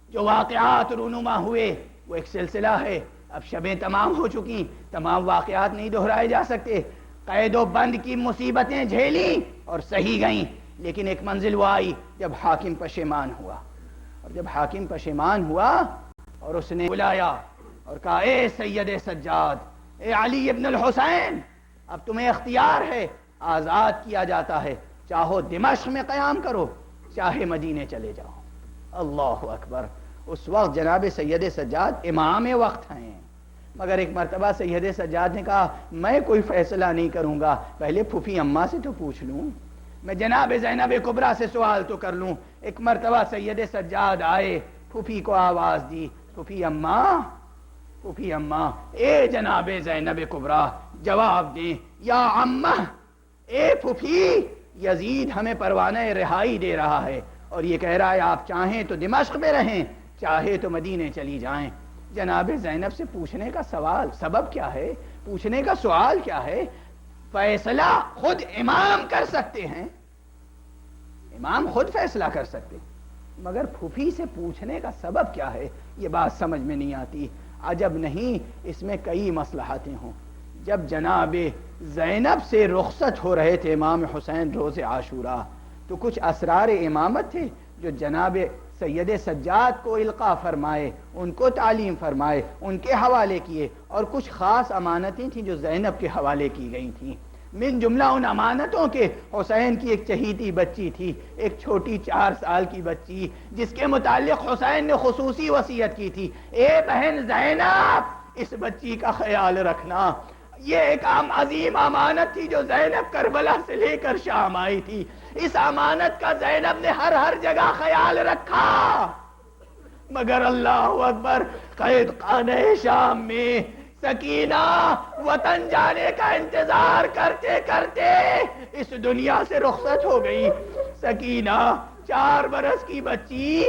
جو واقعات رونما ہوئے وہ ایک سلسلہ ہے. اب شبیں تمام ہو چکی، تمام واقعات نہیں دہرائے جا سکتے. قید و بند کی مصیبتیں جھیلی اور سہی گئیں، لیکن ایک منزل وہ آئی جب حاکم پشیمان ہوا. اور جب حاکم پشیمان ہوا اور اس نے بلایا اور کہا اے سید سجاد، اے علی ابن الحسین، اب تمہیں اختیار ہے، آزاد کیا جاتا ہے، چاہو دمشق میں قیام کرو چاہے مدینے چلے جاؤ. اللہ اکبر. اس وقت جناب سید سجاد امام وقت ہیں، مگر ایک مرتبہ سید سجاد نے کہا میں کوئی فیصلہ نہیں کروں گا، پہلے پھوپھی اماں سے تو پوچھ لوں. میں جناب زینب کبریٰ سے سوال تو کر لوں. ایک مرتبہ سید سجاد آئے, پھوپھی کو آواز دی, پھوپھی اماں, پھوپھی اماں, اے جناب زینب کبریٰ جواب دیں. یا اماں, اے پھوپھی, یزید ہمیں پروانہ رہائی دے رہا ہے اور یہ کہہ رہا ہے آپ چاہیں تو دمشق میں رہیں, چاہے تو مدینے چلی جائیں. جناب زینب سے پوچھنے کا سوال سبب کیا ہے, پوچھنے کا سوال کیا ہے؟ فیصلہ خود امام کر سکتے ہیں, امام خود فیصلہ کر سکتے ہیں, مگر پھوپھی سے پوچھنے کا سبب کیا ہے یہ بات سمجھ میں نہیں آتی. عجب نہیں اس میں کئی مصلحتیں ہوں. جب جناب زینب سے رخصت ہو رہے تھے امام حسین روز عاشوراء, تو کچھ اسرار امامت تھے جو جناب سید سجاد کو القاء فرمائے, ان کو تعلیم فرمائے, ان کے حوالے کیے, اور کچھ خاص امانتیں تھیں جو زینب کے حوالے کی گئی تھیں. من جملہ ان امانتوں کے حسین کی ایک چہیتی بچی تھی, ایک چھوٹی 4 سال کی بچی, جس کے متعلق حسین نے خصوصی وصیت کی تھی, اے بہن زینب اس بچی کا خیال رکھنا. یہ ایک عظیم امانت تھی جو زینب کربلا سے لے کر شام آئی تھی. اس امانت کا زینب نے ہر جگہ خیال رکھا, مگر اللہ اکبر, قید خانہ شام میں سکینہ وطن جانے کا انتظار کرتے کرتے اس دنیا سے رخصت ہو گئی. سکینہ 4 برس کی بچی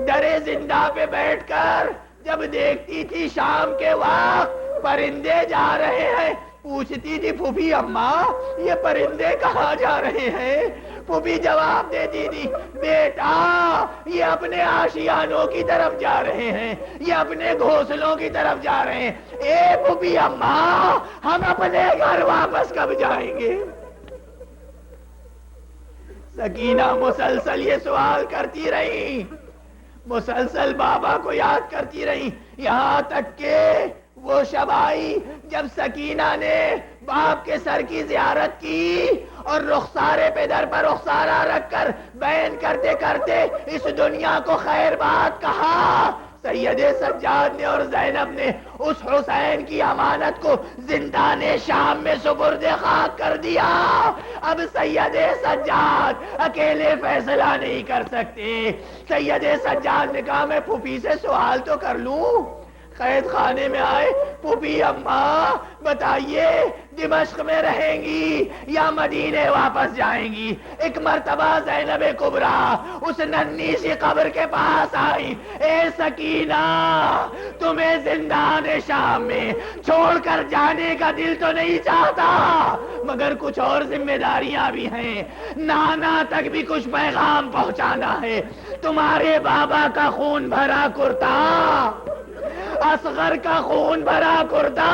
درے زندہ پہ بیٹھ کر جب دیکھتی تھی شام کے وقت پرندے جا رہے ہیں, پوچھتی تھی پھوپھی اماں یہ پرندے کہاں جا رہے ہیں؟ پھوپھی جواب دیتی تھی بیٹا یہ اپنے آشیانوں کی طرف جا رہے ہیں, یہ اپنے گھونسلوں کی طرف جا رہے ہیں. اے پھوپھی اماں ہم اپنے گھر واپس کب جائیں گے؟ سکینہ مسلسل یہ سوال کرتی رہی, مسلسل بابا کو یاد کرتی رہی, یہاں تک کہ وہ شب آئی جب سکینہ نے باپ کے سر کی زیارت کی اور رخسارے پہ در پر رخسارہ رکھ کر بیان کرتے کرتے اس دنیا کو خیر بات کہا. سید سجاد نے اور زینب نے اس حسین کی امانت کو زندان شام میں سپرد خاک کر دیا. اب سید سجاد اکیلے فیصلہ نہیں کر سکتے. سید سجاد نے کہا میں پھوپھی سے سوال تو کر لوں. قید خانے میں آئے, پھوپھی اماں بتائیے دمشق میں رہیں گی یا مدینے واپس جائیں گی؟ ایک مرتبہ زینب کبریٰ اس ننھی سی قبر کے پاس آئی, اے سکینہ تمہیں زندان شام میں چھوڑ کر جانے کا دل تو نہیں چاہتا, مگر کچھ اور ذمہ داریاں بھی ہیں, نانا تک بھی کچھ پیغام پہنچانا ہے. تمہارے بابا کا خون بھرا کرتا, اصغر کا خون بھرا کرتا,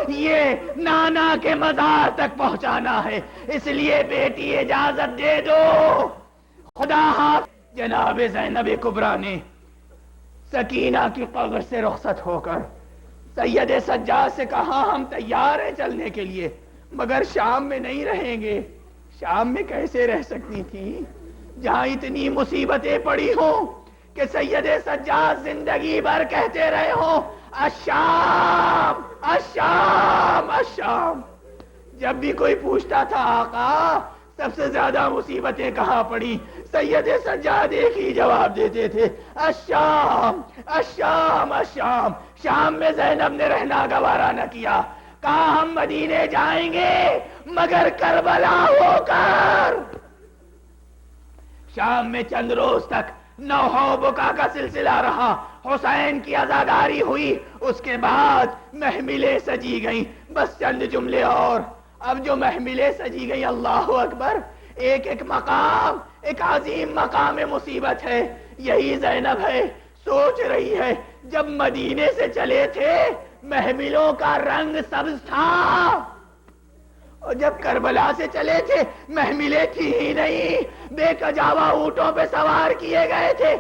یہ نانا کے مزار تک پہنچانا ہے, اس لیے بیٹی اجازت دے دو. خدا حافظ. جناب زینب کبریٰ نے سکینہ کی قبر سے رخصت ہو کر سید سجاد سے کہا ہم تیار ہیں چلنے کے لیے, مگر شام میں نہیں رہیں گے. شام میں کیسے رہ سکتی تھی جہاں اتنی مصیبتیں پڑی ہوں کہ سید سجاد زندگی بھر کہتے رہے ہوں الشام الشام الشام. جب بھی کوئی پوچھتا تھا آقا سب سے زیادہ مصیبتیں کہاں پڑی, سید سجاد ایک ہی جواب دیتے تھے الشام الشام الشام. شام میں زینب نے رہنا گوارا نہ کیا, کہا ہم مدینے جائیں گے مگر کربلا ہو کر. شام میں چند روز تک نوح و بکا کا سلسلہ رہا. حسین کی عزاداری ہوئی, اس کے بعد محملیں سجی گئیں. بس چند جملے اور. اب جو محملیں سجی گئیں اللہ اکبر, ایک ایک مقام ایک عظیم مقام مصیبت ہے. یہی زینب ہے, سوچ رہی ہے جب مدینے سے چلے تھے محملوں کا رنگ سبز تھا, اور جب کربلا سے چلے تھے محملیں تھی ہی نہیں, بے کجاوا اونٹوں پہ سوار کیے گئے تھے.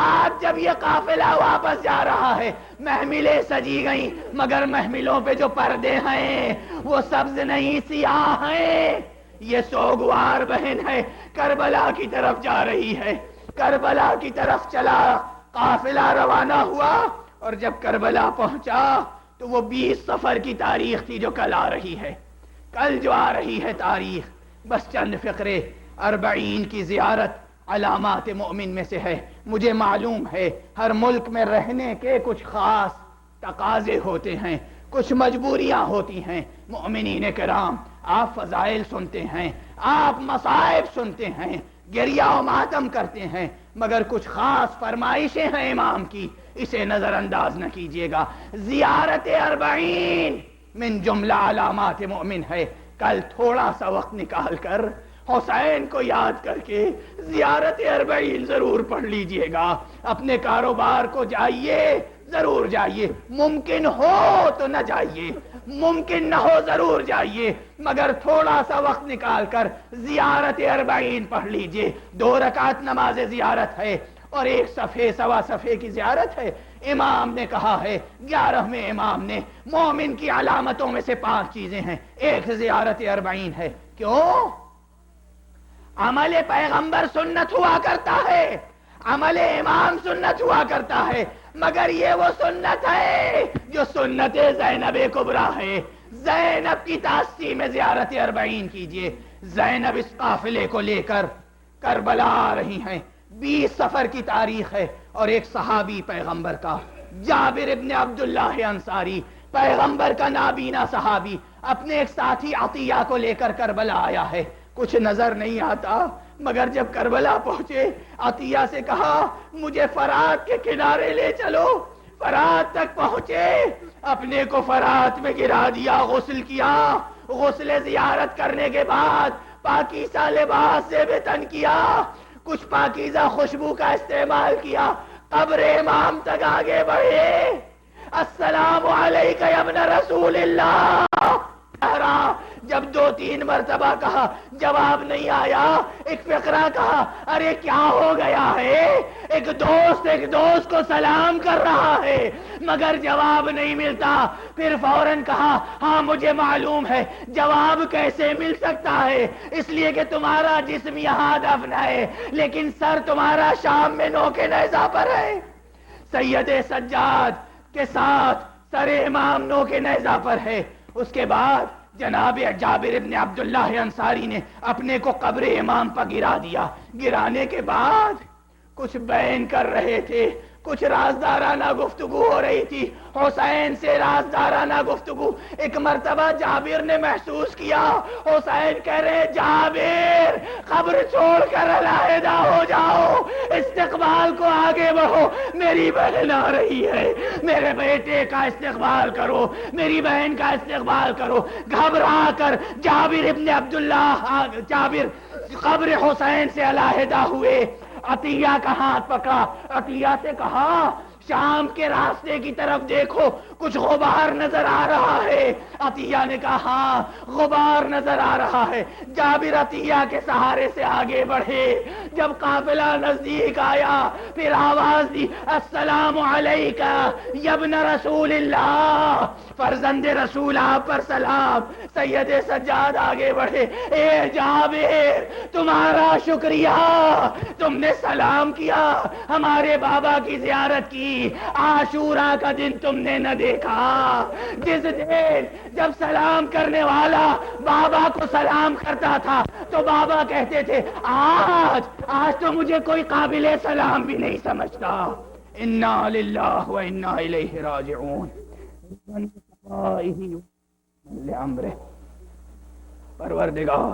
آج جب یہ قافلہ واپس جا رہا ہے محملیں سجی گئیں, مگر محملوں پہ جو پردے ہیں وہ سبز نہیں سیاہ ہیں. یہ سوگوار بہن ہے, کربلا کی طرف جا رہی ہے. کربلا کی طرف چلا, قافلہ روانہ ہوا, اور جب کربلا پہنچا تو وہ 20 صفر کی تاریخ تھی جو کل آ رہی ہے. کل جو آ رہی ہے تاریخ, بس چند فقرے. 40 کی زیارت علامات مومن میں سے ہے. مجھے معلوم ہے ہر ملک میں رہنے کے کچھ خاص تقاضے ہوتے ہیں، کچھ مجبوریاں ہوتی ہیں. مومنین کرام، آپ فضائل سنتے ہیں، آپ مصائب سنتے ہیں، گریہ و ماتم کرتے ہیں، مگر کچھ خاص فرمائشیں ہیں امام کی، اسے نظر انداز نہ کیجیے گا. زیارت 40 من جملہ علامات مومن ہے. کل تھوڑا سا وقت نکال کر حسین کو یاد کر کے زیارت 40 ضرور پڑھ لیجئے گا. اپنے کاروبار کو جائیے، ضرور جائیے، ممکن ہو تو نہ جائیے، ممکن نہ ہو ضرور جائیے، مگر تھوڑا سا وقت نکال کر زیارت 40 پڑھ لیجئے. 2 رکعت نماز زیارت ہے اور 1 صفحے سوا صفحے کی زیارت ہے. امام نے کہا ہے، 11ویں امام نے، مومن کی علامتوں میں سے 5 چیزیں ہیں. ایک زیارت 40 ہے. کیوں؟ عمل پیغمبر سنت ہوا کرتا ہے، عمل امام سنت ہوا کرتا ہے، مگر یہ وہ سنت ہے جو سنت زینب کبریٰ ہے. زینب کی تاسی میں زیارت 40 کیجئے. زینب اس قافلے کو لے کر کربلا آ رہی ہیں. 20 صفر کی تاریخ ہے اور ایک صحابی پیغمبر کا، جابر ابن عبداللہ انصاری، پیغمبر کا نابینا صحابی، اپنے ایک ساتھی عطیہ کو لے کر کربلا آیا ہے. کچھ نظر نہیں آتا، مگر جب کربلا پہنچے عطیہ سے کہا مجھے فرات کے کنارے لے چلو. فرات تک پہنچے، اپنے کو فرات میں گرا دیا، غسل کیا. غسل زیارت کرنے کے بعد پاکیزہ لباس سے بھی تن کیا، کچھ پاکیزہ خوشبو کا استعمال کیا. قبر امام تک آگے بڑھے. السلام علیکہ یا ابن رسول اللہ. جب 2-3 مرتبہ کہا، جواب نہیں آیا. ایک فقرہ کہا، ارے کیا ہو گیا ہے؟ ایک دوست کو سلام کر رہا ہے مگر جواب نہیں ملتا. پھر فوراً کہا، ہاں مجھے معلوم ہے، جواب کیسے مل سکتا ہے، اس لیے کہ تمہارا جسم یہاں دفن ہے لیکن سر تمہارا شام میں نوک نیزہ پر ہے. سید سجاد کے ساتھ سر امام نوک نیزہ پر ہے. اس کے بعد جناب جابر ابن عبداللہ انصاری نے اپنے کو قبر امام پر گرا دیا. گرانے کے بعد کچھ بیان کر رہے تھے، کچھ رازدارانہ گفتگو ہو رہی تھی، حسین سے رازدارانہ گفتگو. ایک مرتبہ جابر نے محسوس کیا حسین کہہ رہے، جابر قبر چھوڑ کر علیحدہ ہو جاؤ، استقبال کو آگے بڑھو، میری بہن آ رہی ہے، میرے بیٹے کا استقبال کرو، میری بہن کا استقبال کرو. گھبرا کر جابر ابن عبداللہ قبر حسین سے علیحدہ ہوئے. عطیہ کا ہاتھ پکڑا، عطیہ سے کہا شام کے راستے کی طرف دیکھو، کچھ غبار نظر آ رہا ہے. عطیہ نے کہا ہاں غبار نظر آ رہا ہے. جابر عطیہ کے سہارے سے آگے بڑھے. جب قافلہ نزدیک آیا پھر آواز دی، السلام علیکہ یا ابن رسول اللہ، فرزند رسول آپ پر سلام. سید سجاد آگے بڑھے، اے جابر تمہارا شکریہ، تم نے سلام کیا، ہمارے بابا کی زیارت کی. عاشورہ کا دن تم نے نہ دیکھا، جس دن جب سلام کرنے والا بابا کو سلام کرتا تھا تو بابا کہتے تھے آج تو مجھے کوئی قابل سلام بھی نہیں سمجھتا. انا للہ و انا الیہ راجعون. پروردگار